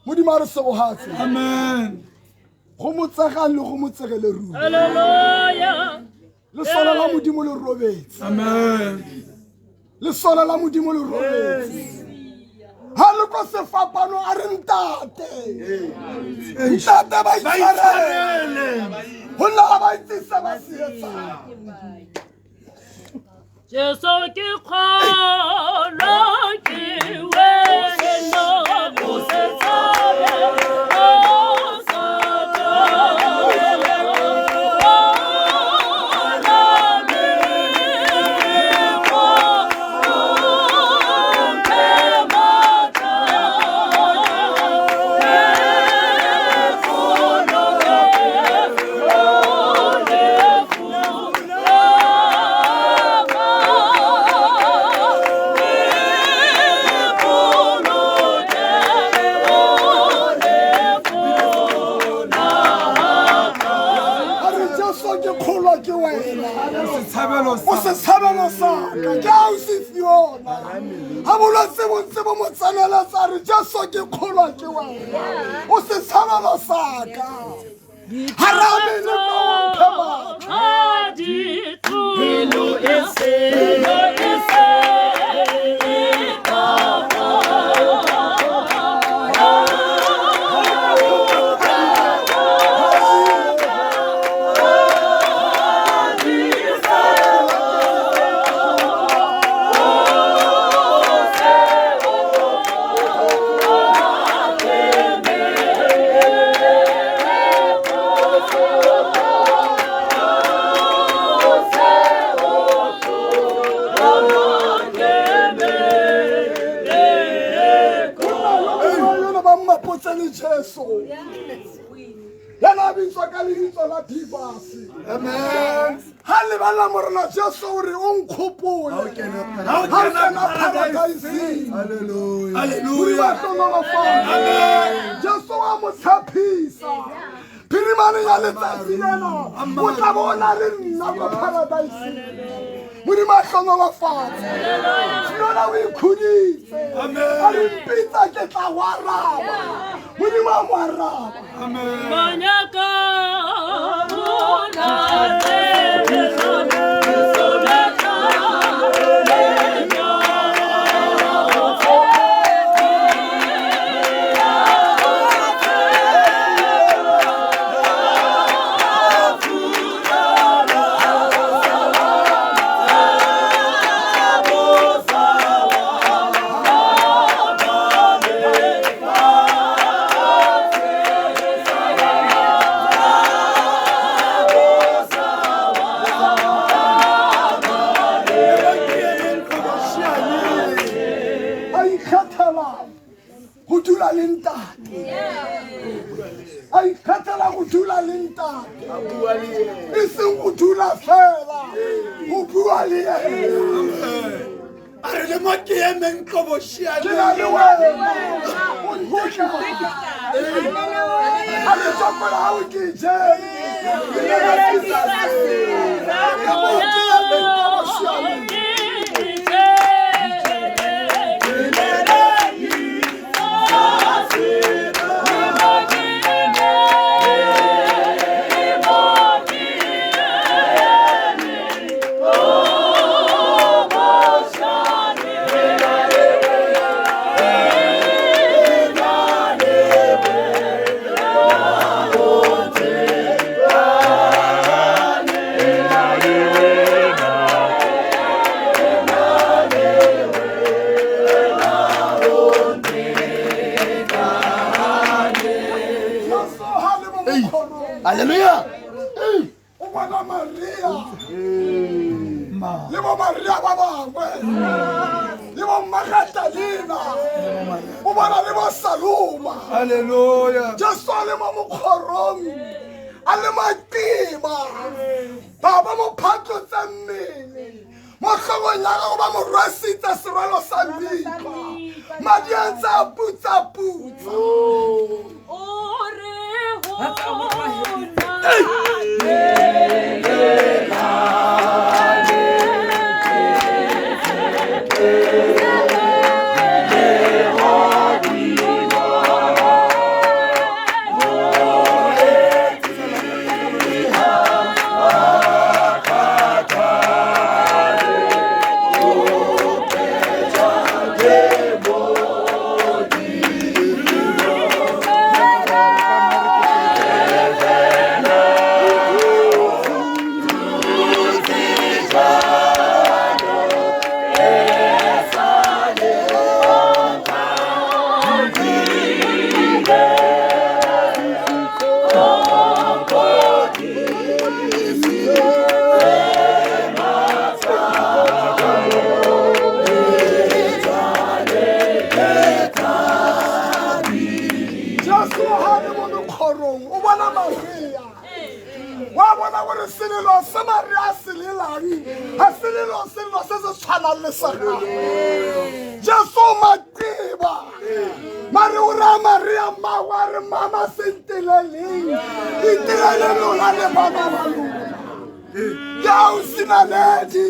Modimo a re sebogatse. Amen. Go motsegang le go motsegele ruri. Le sola la Modimo le robetse. Amen. Le sola la Modimo le robetse. Ha le ko sefapano a re ntate. Ntate ba itshwarele. Ho nna ga ba itse se ba se etsang. Jesu ke kgolo ke wena o se tsabe o sa O se tshabelo sa ka ke Ausi Fiona. Ha bolwetse bo ntse bo mo tsaneletsa re Jesu ke kgolwa ke wena. O se tshabelo sa ka. Harame le ko Amen. Hallelujah, morena Jesu o re o nkgopole. Ha o kena paradise. Hallelujah. Hallelujah. Amen. Jesu wa mo tshapisa. Phirimane ya letsatsi lena. O tla bona re nna ko paradise. Modimo a tlhonolofatse. Fiona o ikhuditse. A re mpitsa ke tla go araba. Modimo a mo araba. Amen. How Hallelujah. Ubana Maria. Lebo Maria baba. Lebo Magdalena. Ubana lebo Saloma. Hallelujah. Just ole mo mokhorom. Ale matima. Baba mo phatlo tsa mmele. Mo tlhogonya go ba mo rwasitsa serwalo sa mmipa. Madi a tsa putsa. Mama sentelele. Itilele lola le baba balula. Ya usina ledi.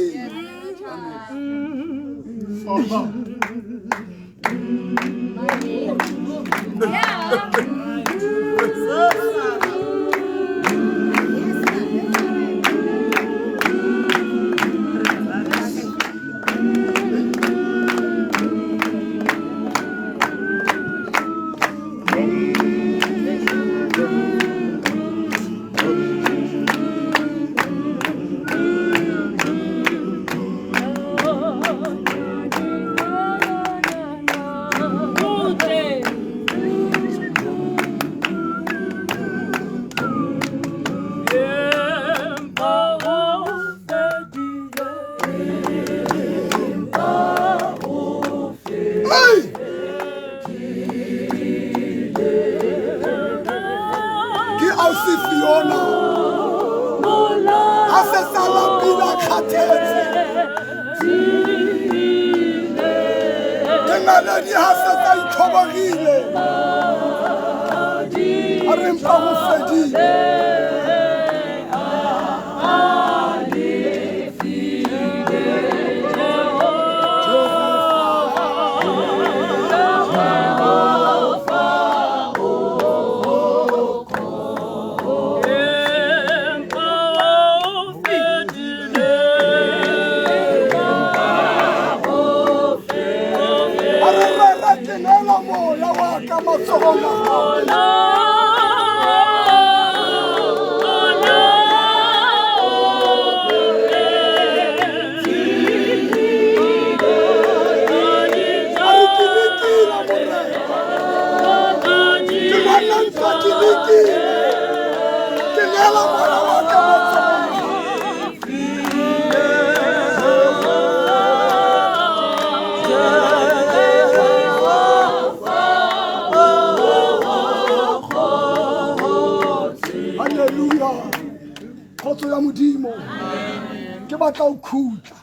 Khotso ya modimo ke batla o khutla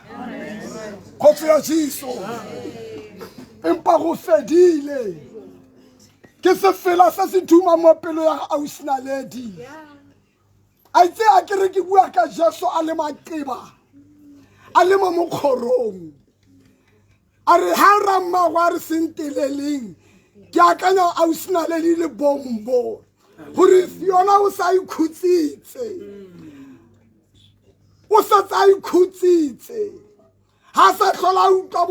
khotso ya Jesu empa go fedile ke se fela sa se thuma mo pelo ya Ausi Naledi a itse a ke re ke bua ka Jesu a le maqeba a le mo mokgorong a re ha ra mmagwa re senteleleng ke akanya a usina le bombo gore Fiona o sa ikhutsitse o sa tsa ikhutsitse ha sa hlola utlwa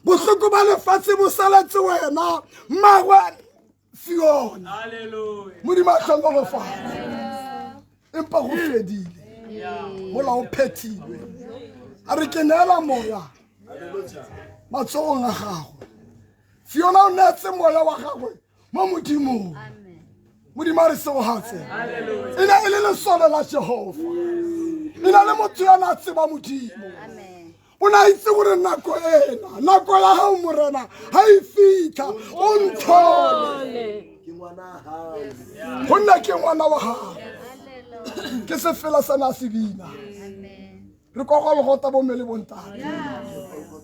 bohloko ba lefatshe bo saletse wena mmagwa Fiona haleluya modimo a hlongolofa empa go fedile mola o phethilwe a re ke neela moya matsogong a gago Fiona o netse moya wa gagwe mo modimong modimo a re se go hatse e ne e le lesole la Jehova e na le motho ya na tseba modimo o na itse gore nako ena nako ya hao morena ha e fitha o nthole gonna ke ngwana wa gago ke se fela sa na se bina re kokologota bo mele bontane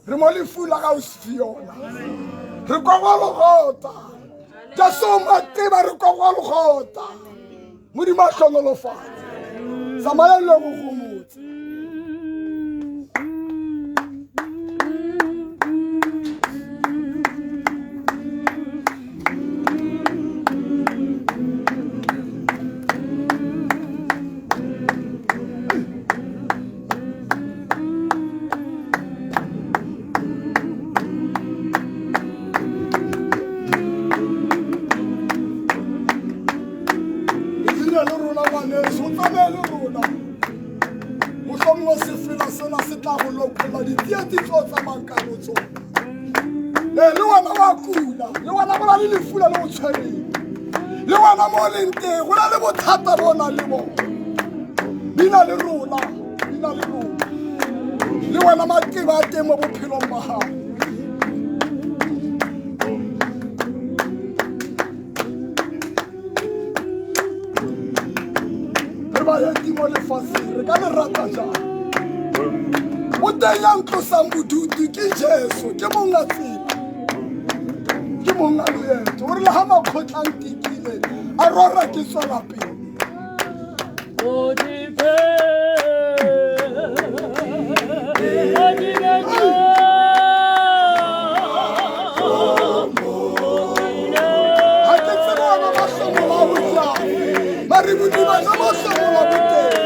re mo lefula ga o Fiona re kokologota ja so mateba re kokologota modimo a hlongolofatsa samaya le go gomotse le wana wa kula le wana bona le lefula le o tshwereng le wana mo leng teng go na le bothata bona le bo bina le rona le wana mateba a teng mo bophelong ba gago re ba ya timo lefatsheng re ka le rata jang o teng ya ntlosang bodutu ke Jesu ke monga tsela ke monga loeto gore le ga makgotlang tikile a rora ke tswela pele ga ke tsebe ona mahlomola a botlang mare bodima ja mahlomola boteng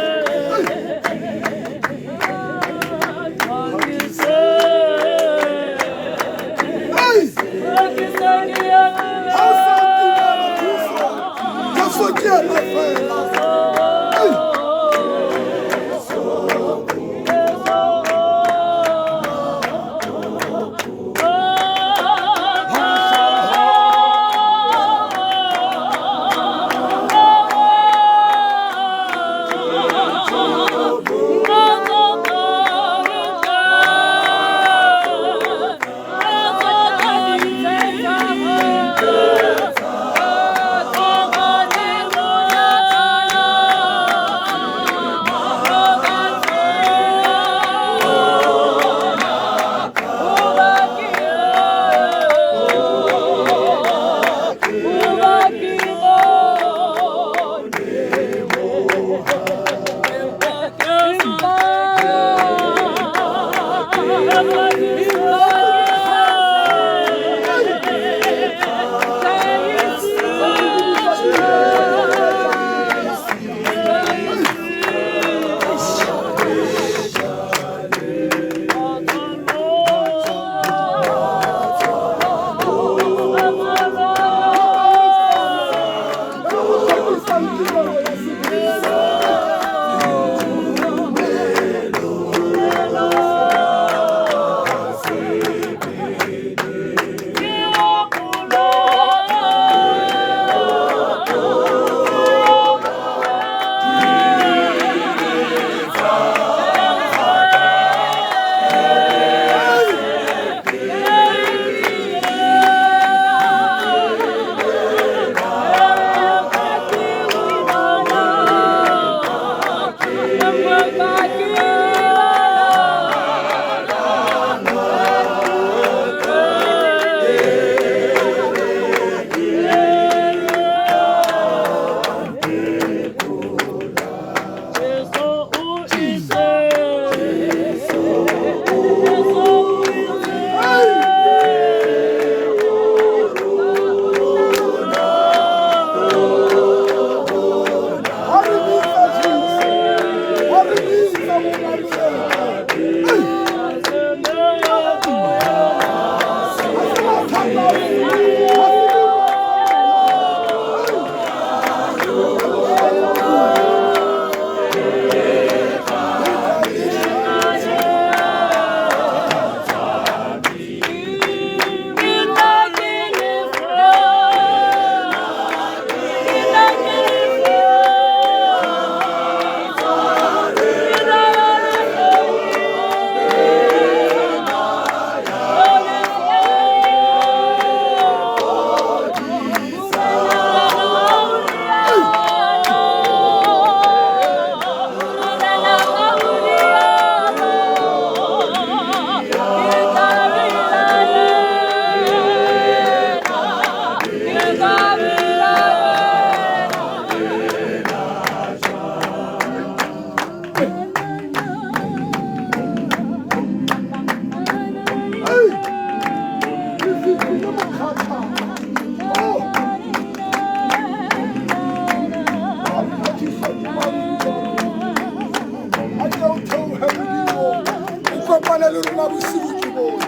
kopane le rona bosigo ke bona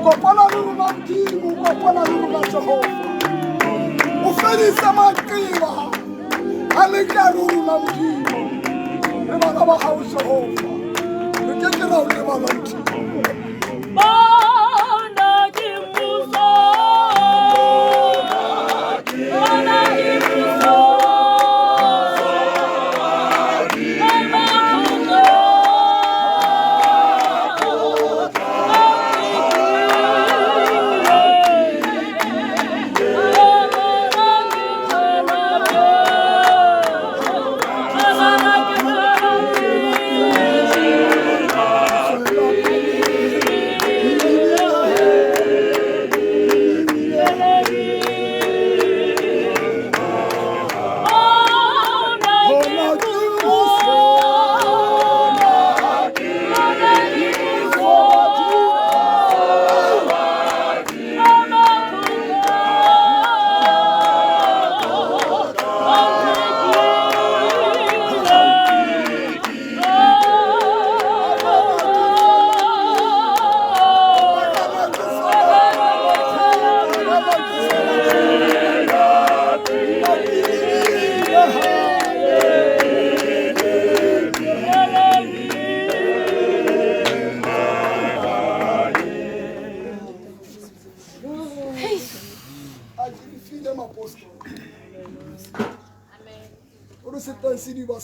kopana le rona Modimo kopana le rona Jehova o fedisa maqeba a le ka rona Modimo re bana ba gago Jehova re ke ke ra o lebala Modimo Bona ke muso Bona ke muso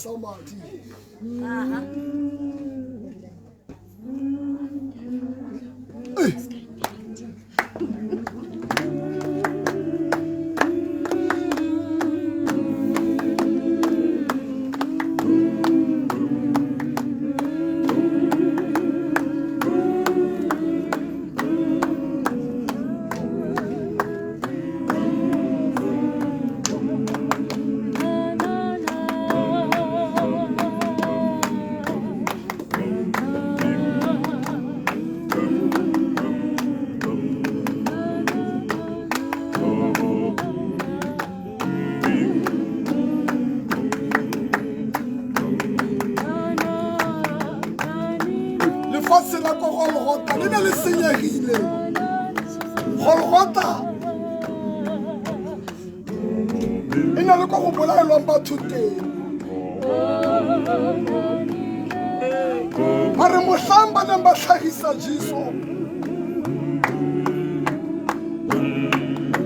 Samadi. Mare mohlamba le mbahlahisa Jesu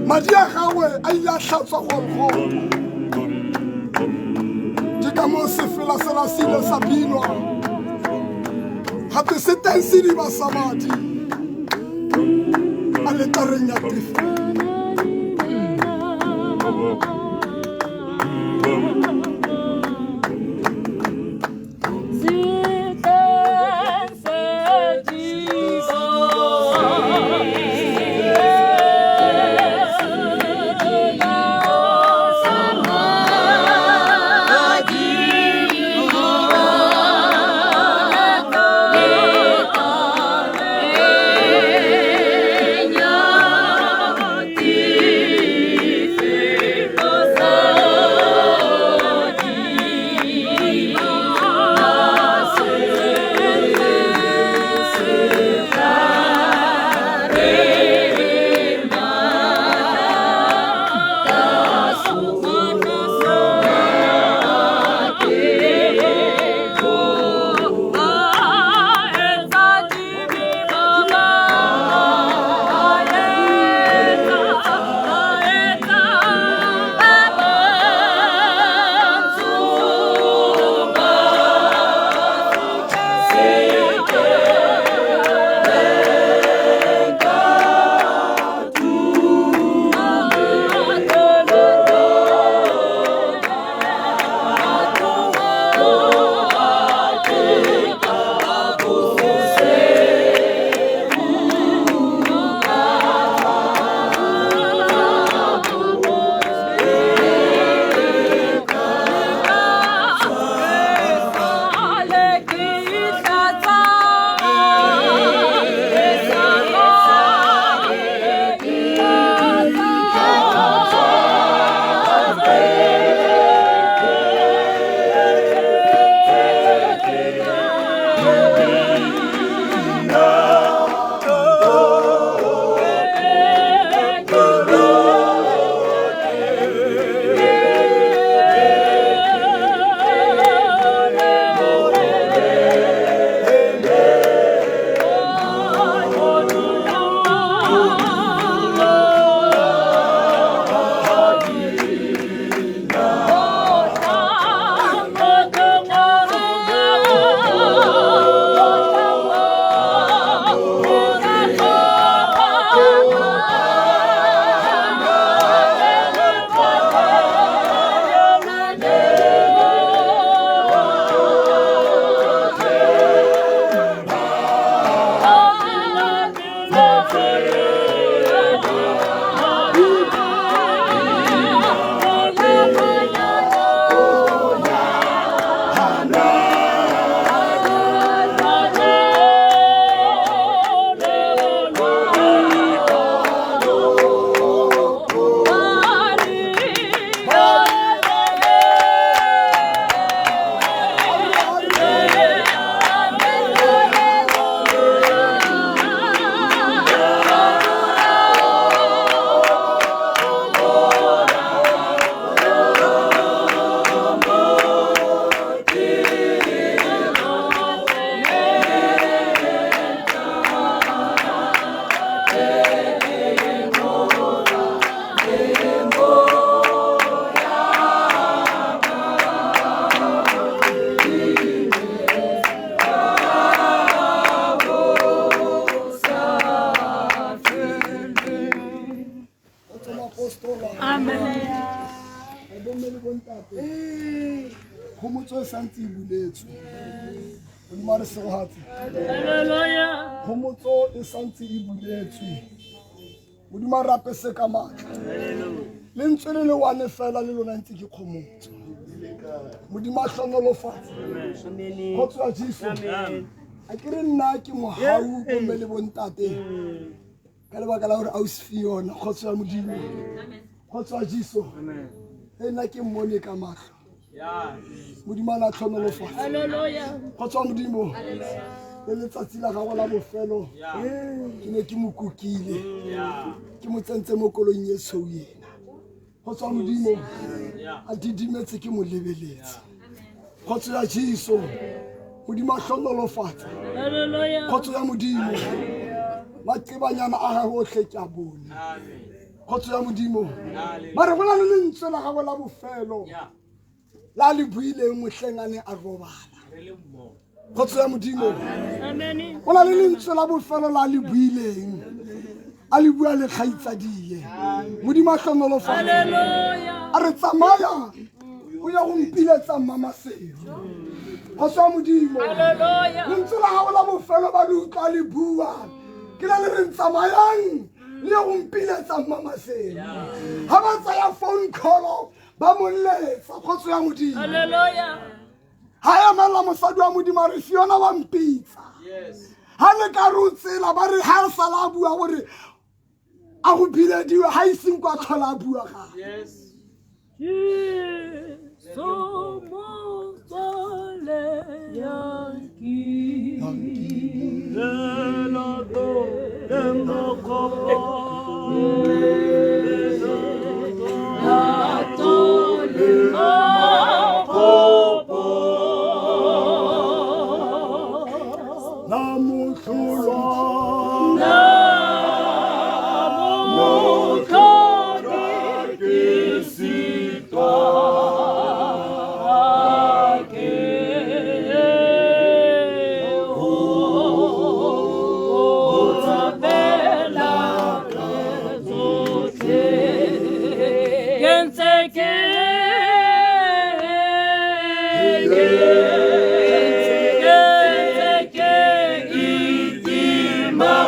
madi a gagwe a ile a hlatswa Golgotha ke ka moo sefela sela se ile sa binwa gape se teng sediba sa madi a letareng ya tefo Ti Khomotso e santse e buletswe. Modimo re segogatse. Hallelujah. Khomotso e santse e buletswe. Modimo re apese ka matla. Le ntse le wane fela le lona ntse ke khomotso. Modimo a hlonolofatse. Khotso ya Jesu. A ke re nna ke mohau ko mme le bontate. Ka lebaka la gore ausi yona khotso ya Modimo. Khotso ya Jesu. Nna ke mmone ka mahlo. Modimo a hlonolofatse. Hallelujah. Khotso ya Modimo. Le letsatsi la gago la bofelo ke ne ke mo kukile ke mo tsentse mo kolong e tshweu yena khotso ya Modimo a didimetse ke mo lebeletse khotso ya Jesu Modimo a hlonolofatsa Hallelujah. khotso ya Modimo maqebanyana a gago otlhe ke a bone khotso ya Modimo ba re go na le lentswe la gago la bofelo la le buileng mohlengane a robala khotso ya Modimo Amen. go na le lentswe la bofelo la le buileng a le bua le kgaitsadie Modimo a hlonolofatsa Hallelujah. a re tsamaya o ya go mpiletsa mmamasego khotso ya Modimo Hallelujah. lentswe la gago la bofelo ba le utlwa le bua ke la le re tsamayang le go mpiletsa mmamasego ga ba tsaya phone call ba mo letsa khotso ya Modimo Hallelujah. ha emela mosadi wa Modimo a re Fiona wa mpitsa ha le ka re o tsela ba re ha sala a bua gore a go bilediwe ha iseng kwa tlhola a bua ga Somos Itima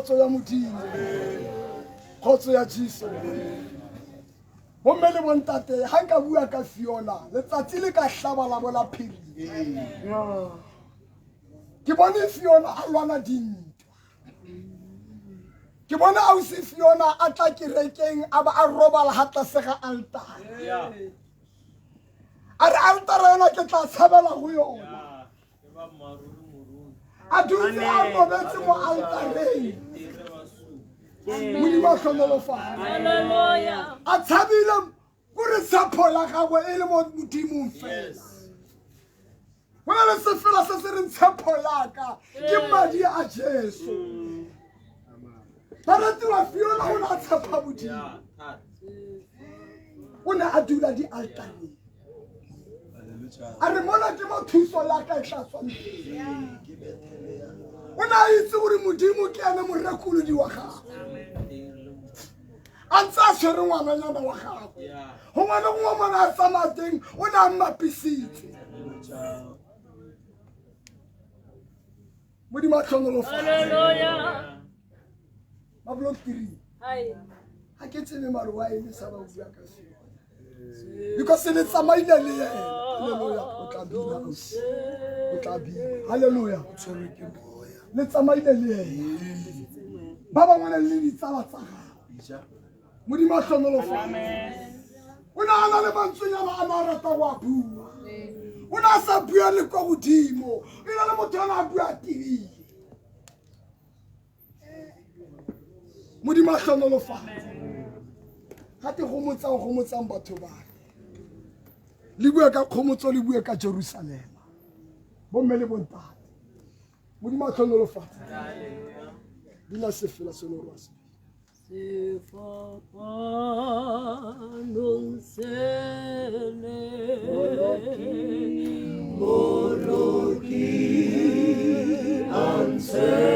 kgotso ya modimo kgotso ya Jesu bomme le bontate ha nka bua ka Fiona letsatsi le ka hlaba la bola phiri ke bone Fiona a lwana dintwa ke bona ausi Fiona a tla kerekeng a ba a robala ha tlase ga altar a re altar yona ke tla tshabela go yona a dutse a robetse mo altareng modimo a hlonolofatsa a tshabile kore tshepo la gagwe e le mo modimong fela go na le sefela se se reng tshepo yaka ke madi a Jesu baratiwa Fiona o ne a tshepa modimo o ne a dula di altareng a re mona ke mothuso ya ka e tla tswang o ne a itse gore modimo ke ene morekolodi wa gagwe a ntse a tshwere ngwananyana wa gagwe go ngwana gongwe mona a tsamaya teng o ne a mmapisitse modimo a tlhonolofatsa Mablok tiri. Ha ke tsebe mare wa ene sa ba bua ka se. Because le tsamaile le yena. Hallelujah. O tla bina ausi. O tla bina. Hallelujah. O tshwere ke moya. Le tsamaile le yena. Ba bangwe le ditsala tsa gago. Modimo a hlonolofatsa. Amen. O ne a na le mantswenyana a na rata wa bua. O ne a sa bua le kwa godimo. O ne le motho a bua tibile. Modimo a hlonolofatsa ga te gomotsang batho ba le bua ka kgomotso le bua ka Jerusalema bomme le bontate modimo a hlonolofatsa dina se fela se no rwasa se fa non sele moloki ansela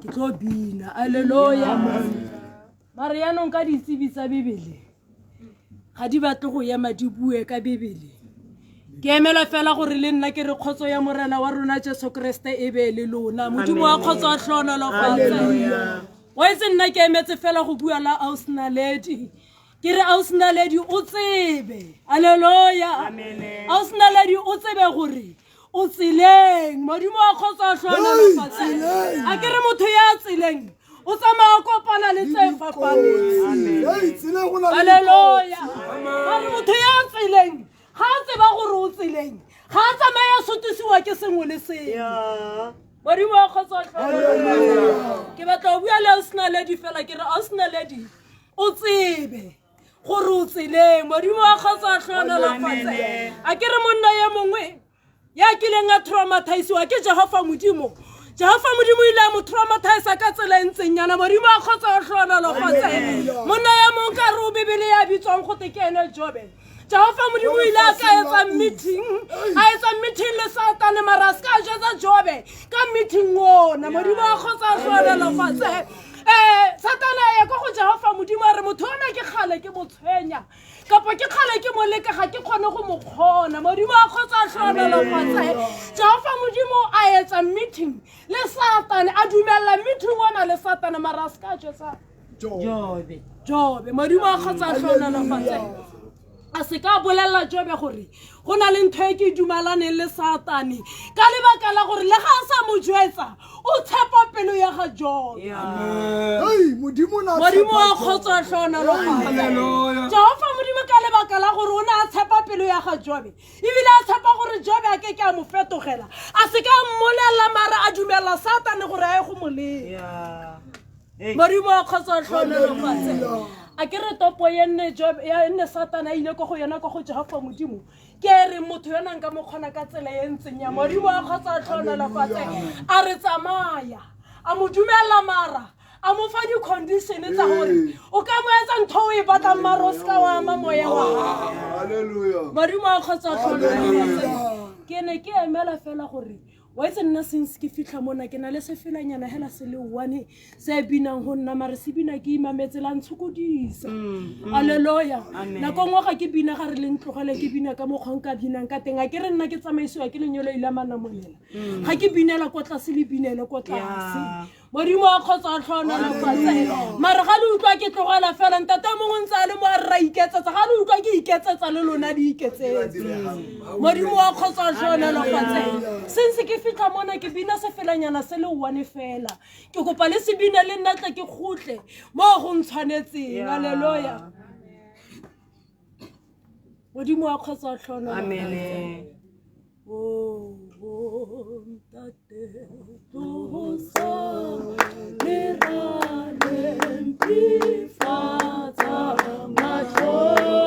ke tlo bina haleluya Mariano nka ditsebi tsa Bibele ga di batle go ema di bue ka Bibele ke emela fela gore le nna ke re kgotso ya morena wa rona Jesu Kriste e be le lona modimo wa kgotso a hlonolo fatsa wa itse nna ke emetse fela go bua la Ausna Lady ke re Ausna Lady o tsebe haleluya Ausna Lady o tsebe gore o tsileng modimo a khotsa hlona le fatshe a ke re motho ya tsileng o tsamaya kopana le tse fapaneng haleluya a motho ya tsileng ga tseba gore o tsileng ga tsamaya sotisiwa ke sengwe le sengwe modimo a khotsa hlona ke batla go bua le Ausna Lady fela ke re Ausna Lady o tsebe gore o tsileng modimo a khotsa hlona le fatshe a ke re monna ye mongwe ya kileng a traumatisewa ke Jehova modimo ile mo traumatize ka tsela entseng yana modimo a khotsa hlona le fatshe monna ya mong ka re o bibele ya bitswang go te kene Jobe Jehova modimo ile a ka etsa meeting le Satan maraska a jetsa Jobe ka meeting wona modimo a khotsa hlona le fatshe Satan ya go Jehova modimo a re motho ona ke khale ke motshwenya kapa ke khale ke moleka ga ke khone go mo khona modimo a khotsa hlona le fatshe Jehova modimo a etsa meeting le Satan a dumella meeting wona le Satan maraska a jetsa Jobe modimo a khotsa hlona le fatshe a se ka bolella Jobe gore go na le ntho e ke dumalane le Satane ka lebaka la gore le ga sa mo jwetsa o tshepa pelo ya ga Jobe modimo a khotsa hlona le fatshe Jehova modimo ka lebaka la gore o na a tshepa pelo ya ga Jobe ebile a tshepa gore Jobe a ke a mo fetogela a se ka mmolela mara a dumela Satane gore a e go molela modimo a khotsa hlona le fatshe a ke re topo ya nne Satana ile go yona go Jehova modimo ke re motho yona nka mo khona ka tsela e ntseng ya modimo a khotsa hlona la fatshe a re tsamaya a mo dumela mara a mo fa di condition tsa gore o ka mo etsa ntho o e batla maroska wa mamoya wa haleluya modimo a khotsa hlona la fatshe ke ne ke emela fela gore wa itse nna since ke fitla mona ke na le sefelanyana hela se le one se binang go nna mare se bina ke imametse la ntshukodisa haleluya nako ngwa ga ke bina ga re le ntlogele ke bina ka mogong ka binang ka teng a ke re nna ke tsamaisiwa ke lenyolo ile mana molela ga ke binela ko tlase le binele ko tlase modimo a khotsa hlona la fatshe mara ga le utlwa ke tlogela fela ntata mongwe ntse le mo a ra iketsetsa ga le utlwa ke iketsetsa le lona di iketsetse modimo a khotsa hlona la fatshe since ke fitla mona ke bina se felanyana se le one fela ke kopa le se bina le nna tla ke khutle mo go ntshwanetseng haleluya modimo a khotsa hlona amen Tate tu sa mirale pifata macho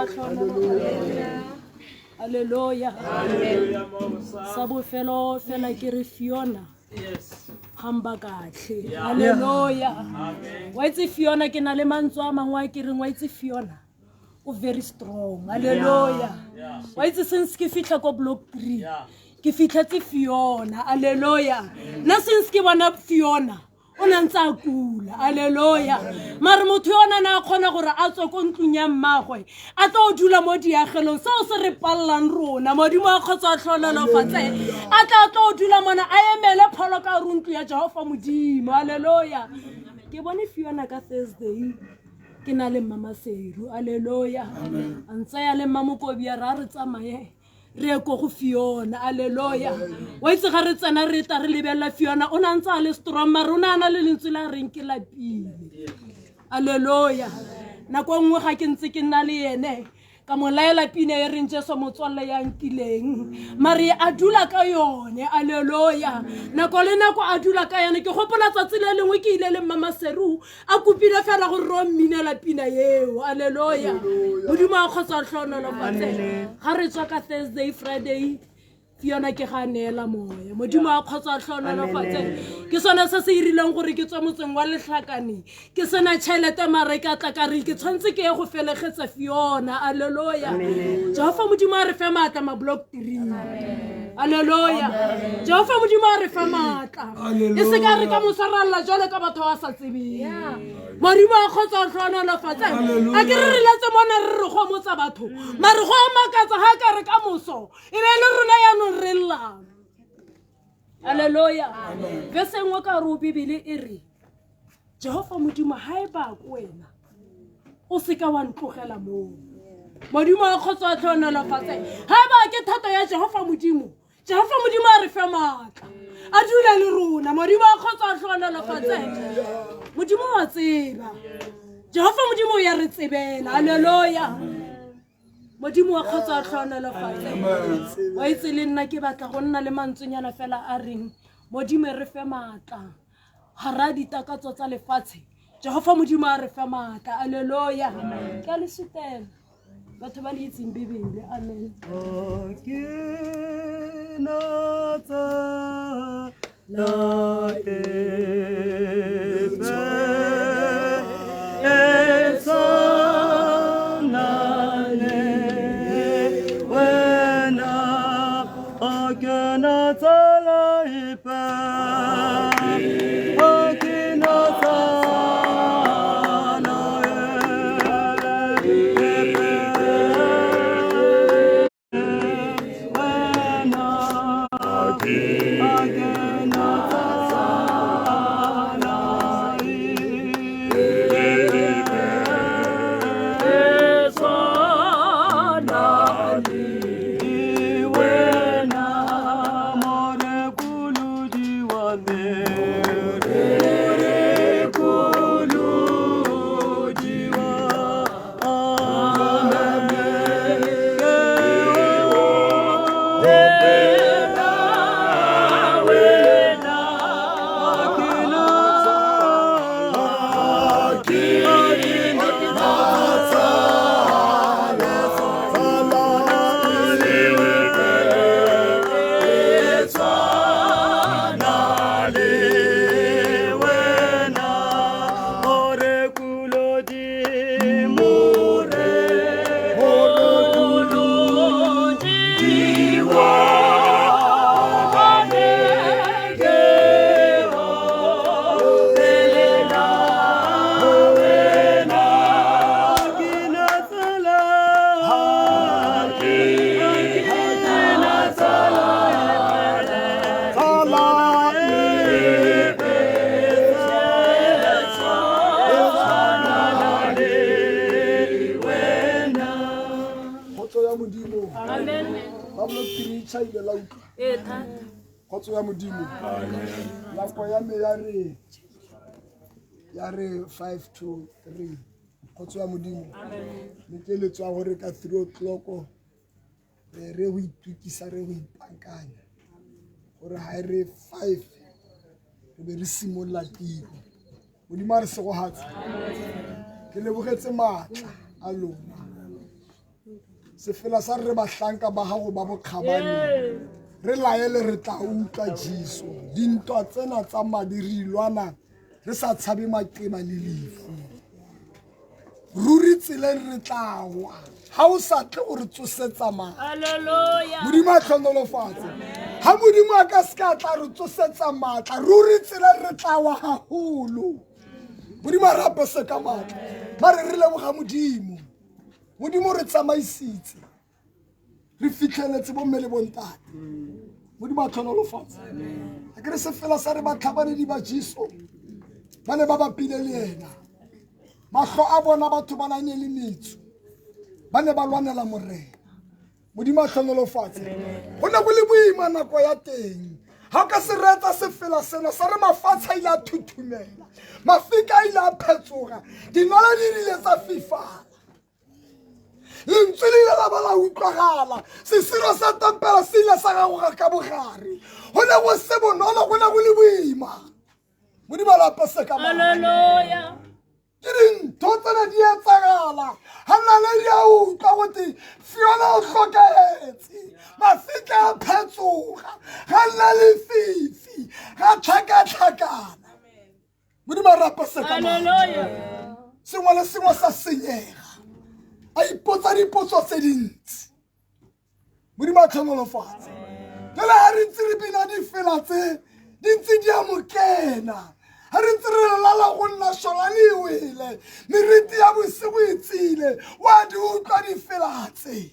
a tlhono. Hallelujah. Sa bofelo fela ke re Fiona. Yes. Hamba kahle. Hallelujah. Wa itse Fiona ke na le mantswe a mangwe ke reng wa itse Fiona. O very strong. Hallelujah. Wa itse since ke fitla ko block 3. Ke fitlhetse Fiona. Hallelujah. Na since ke bona Fiona o na ntse a kula. Hallelujah. Mare motho yona na khona gore a tswe ko ntlung ya mmagwe a tlo dula mo diagelong se o se re pallang rona modimo a khotsa tlholelo fatse a tlo dula mona a emele pholo ka runtlu ya Jehova modimo. Hallelujah. Ke bone Fiona ka Thursday ke na le mama Seru. Hallelujah. Antsa ya le mama Kobi ra re tsamaye re go go Fiona. Hallelujah. Wa itse ga re tsena re ta re lebella Fiona o na ntse a le strong mara o na le lentswe la reng ke la pile. Hallelujah. Na go ngwe ga ke ntse ke nna le yene ka molaela pina e reng Jesu motswalle ya nkileng mari a dula ka yone. Hallelujah. Na go le nako a dula ka yone ke gopola tsatsi le lengwe ke ile le mama Seru a kupile fela go ro minela pina yeo. Hallelujah. Modimo a khotsa tlhonolo fatse ga re tswa ka Thursday Friday Fiona ke ga neela moya modimo a khotsa tlhonolo fatse ke sona se se irileng gore ke tswa motseng wa Lehlakane ke sena tšhelete mare ka tla ka re ke tshwantse ke go felegetsa Fiona. Hallelujah. Jehova modimo a re fe matla ma block 3. Hallelujah. Jehova modimo a re fe matla e se ka re ka mosaralla jole ka batho ba sa tsebeng modimo a khotsa tlhonolo fatse a ke re letse mona re go motsa batho mare go makatsa ha ka re ka moso e be le rona ya no rela. Hallelujah. Verse engwe ka ro Bibele e re Jehova modimo ha e ba ko wena o se ka wa ntlogela mo modimo a khotsa tlhonolo fatse ha ba ke thato ya Jehova modimo a re fe matla a dula le rona modimo a khotsa tlhonolo fatse modimo wa tseba Jehova modimo ya re tsebela. Hallelujah. Modimo a khotsa tlhonolo fatse wa itse le nna ke batla go nna le mantswenyana fela a reng modimo re fe matla hara ditakatso tsa lefatshe Jehova modimo a re fe matla. Hallelujah. Ke a le sutela batho ba le itseng Bibele. Amen. Khotso ya modimo nako ya me ya re 5 to 3 khotso ya modimo le ke le tswa gore ka 3 o'clock re go itukisa re go ipankanya gore ha re 5 re be re simolla tiro modimo a re se go hatsa ke le bogetse matla a lona sefela sa re bahlanka ba gago ba bokgabane re laele re tla utlwa Jesu dintwa tsena tsa madirilwana re sa tshabe maqeba le lefu ruri tseleng re tla wa ha o sa tle o re tsosetsa ma Hallelujah. modimo a tlhonolofatse ha modimo a ka ska tla re tsosetsa matla ruri tseleng re tla wa haholo modimo a re apese ka matla ba re re leboga modimo modimo re tsamaisitse re fitlheletse bomme le bontate modimo a tlhonolofatse a ke re se fela sa re batlhabanedi ba Jesu ba ne ba bapile le yena mahlo a bona batho ba nang le metso ba ne ba lwanela morena modimo a tlhonolofatse go ne go le boima nako ya teng ha o ka se retsa sefela sena sa re mafatshe a ile a thuthumela mafika a ile a phetsoga dinala di rile tsa fifala lentswe le ile la ba la utlwagala sesiro sa tempela se ile sa gagoga ka bogare go ne go se bonolo go ne go le boima modimo a lapese ka Hallelujah. ke dintho tsena di etsagala ga nna le di a utlwa gote fiona o tlhokaetse mafika a phetsoga ga nna le fifi ga tlhakatlhakana modimo a rapese ka Hallelujah. sengwe le sengwe sa senyega a ipotsa dipotso tse dintsi modimo a tlhonolofatse jale ga re ntse re bina difela tse di ntse di a mokena ga re ntse re lala go nna šola le e wele meriti ya bosigo e tsile wa di utlwa difela tse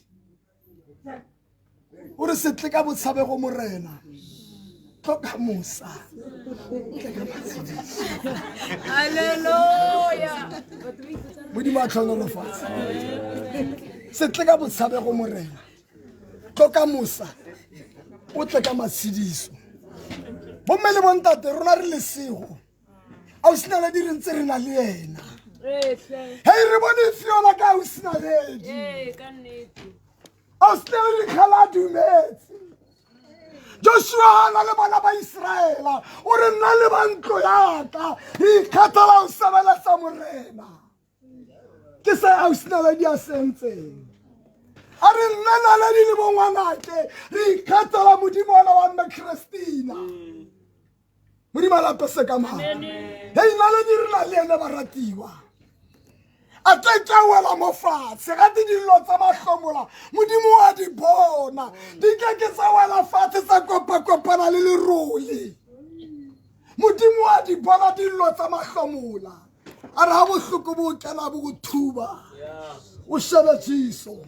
o re se tle ka botshabego morena tloka mosa Hallelujah. modimo a tlhonolofatse se tle ka botshabego morena tloka mosa o tle ka matshediso bomme le bontate rona re lesego a o sena le di re ntse re na le ena hei re bone fiona ka o sena ledi a o sena le dikgala a dumetse Joshua na le bana ba Israela o re nna le ba ntlo yaka re ikgethela o sebeletsa morena ke se a o sena le di a sentseng a re nna naledi le bongwanake re ikgethela modimo ona wa mme Christina modimo a lapese ka maga hei naledi re na le ene ba ratiwa a tletša wela mo fatshe gate dilo tsa mahlomola modimo wa di bona di keke tsa wela fatshe tsa kopakopana le lerole modimo wa di bona dilo tsa mahlomola a re ga bohloko bo kena bo go thuba o shebe Jesu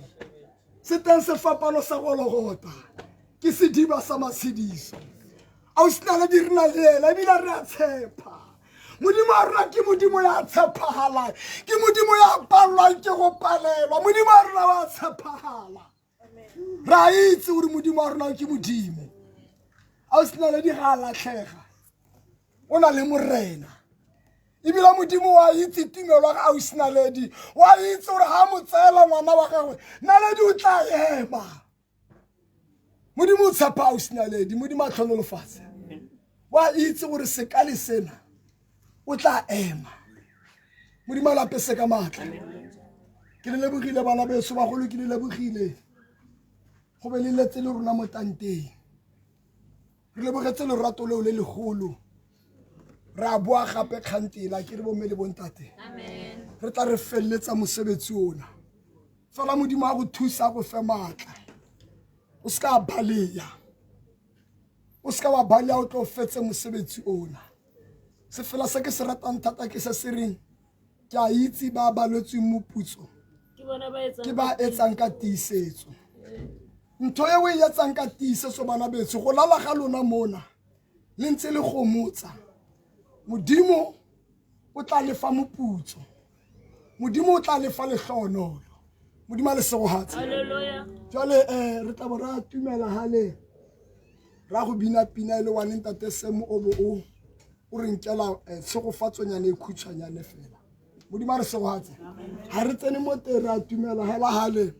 se teng sefapano sa gologota ke sediba sa matshediso a o sena le di re na le ela ebile re a tshepa modimo a rona ke modimo ya tshepagala ke modimo ya palelwang ke go palelwa modimo a rona wa tshepagala re a itse gore modimo a rona ke modimo a o sena le di ga a latlhega o na le morena ebile modimo wa itse tumelo ga a o sena ledi wa itse gore ga mo tseela ngwana wa gagwe naledi o tla ema modimo o tshepa a o sena ledi modimo a tlhonolofatse wa itse gore sekale sena o tla ema modimo a lapese ka maatla ke le lebogile bana beso bagolo ke le lebogile go be le letse le rona mo tanteng re lebogetse lerato leo le legolo re a boa gape kgantela ke re bomme le bontate re tla re feleletsa mosebetsi ona fela modimo a go thusa go fe maatla o se ka baleya o se ka wa baleya o tlo fetse mosebetsi ona se fela se ke se ratang thata ke se se reng ke a itse ba balwetseng moputso ke ba etsang ka tiisetso ntho e o e etsang ka tiisetso bana betso go lala ga lona mona le ntse le gomotsa modimo o tla lefa moputso modimo o tla lefa lehlonolo modimo a le segohatse jale re tla bo ra tumela hale ra go bina pina ile wa ntate semo o bo o re nkela segofatsonyane e khutshwanyane fela modimo a re segohatse ha re tsene mo teng ra tumela hela hale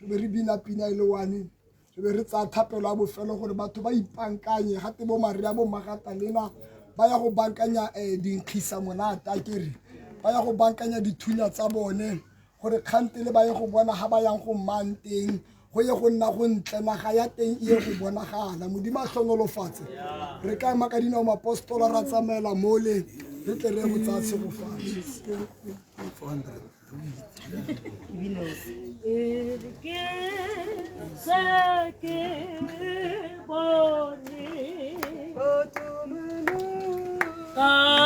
re be re bina pina ile wane re be re tsa thapelo a bofelo gore batho ba ipankanye gate bo maria bo magata lena ba ya go bankanya dinkgisa monata ke re ba ya go bankanya dithunya tsa bone gore kgante le ba ye go bona ga ba yang go mang teng go ye go nna go ntle naga ya teng e ye go bonagala modimo a tlhonolofatse re ka ema ka dinao mapostola ra tsamaela mole re tle re go tsaya tshegofatse 啊。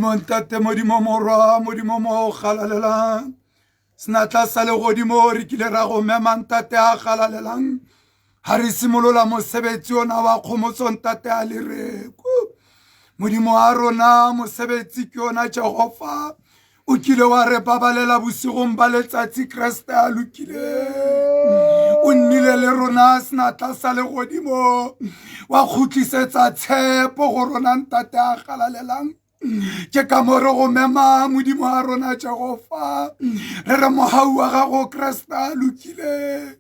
modimo ntate modimo morwa modimo mo galalelang snatla sa le godimo re kile ra go mema ntate a galalelang ha re simolola mosebetsi ona wa khomotso ntate a lereko modimo a rona mosebetsi ke ona Jehova o kile wa re babalela bosigong ba letsatsi Kriste a lokile o nnile le rona snatla sa le godimo wa khutlisetsa tshepo go rona ntate a galalelang ke ka mo re go mema modimo a rona Jehova re re mohau wa gago Kriste a lokile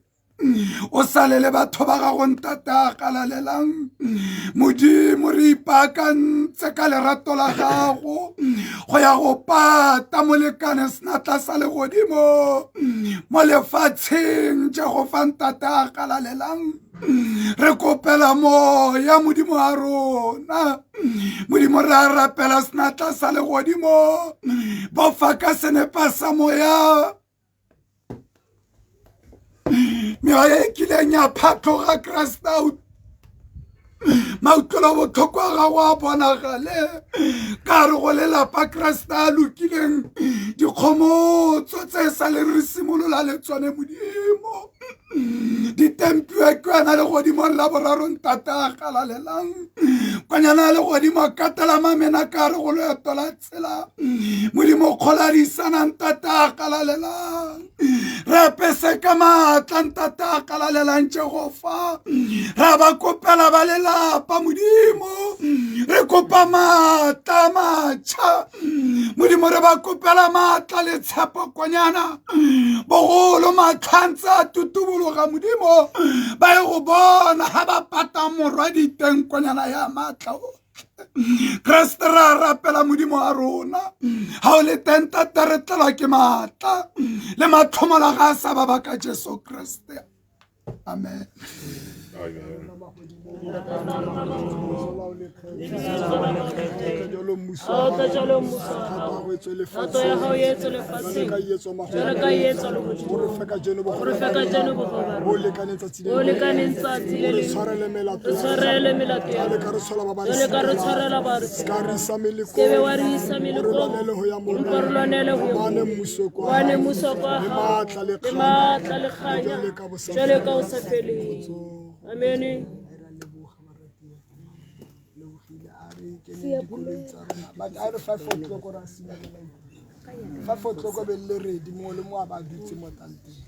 o sale le batho ba gago ntate a galalelang modimo re ipaakantse ka lerato la gago go ya go pata molekane snatla sa le godimo mo lefatsheng Jehova ntate a galalelang re kopela moya modimo a rona modimo re a rapela snatla sa le godimo bofa ka senepa sa moya meya e kileng ya phatloga Kriste mautlelo botlhoko a gago a bonagale ka re go lelapa Kriste a lokileng dikgomotso tse sa le re simolola le tsone modimo ditempiwe ke wena le godimo la boraro ntate a galalelang kwanyana le godimo katela mamena ka re go leeto la tsela modimo kgoladisana ntate a galalelang re apese ka maatla ntate a galalelang Jehova ra ba kopela ba lelapa modimo re kopa maatla matšha modimo re ba kopela maatla le tshepo kwanyana bogolo matlhantse a tutubologa modimo ba ye go bona ga ba pata morwa diteng kwanyana ya maatla Kriste ra rapela modimo a rona ga o le teng tate re tlelwa ke maatla le matlhomola ga a sa ba baka Jesu Kriste amen Amen. But I have 5 o'clock or 5 o'clock be le ready mo le mo abadutse mo tanteng.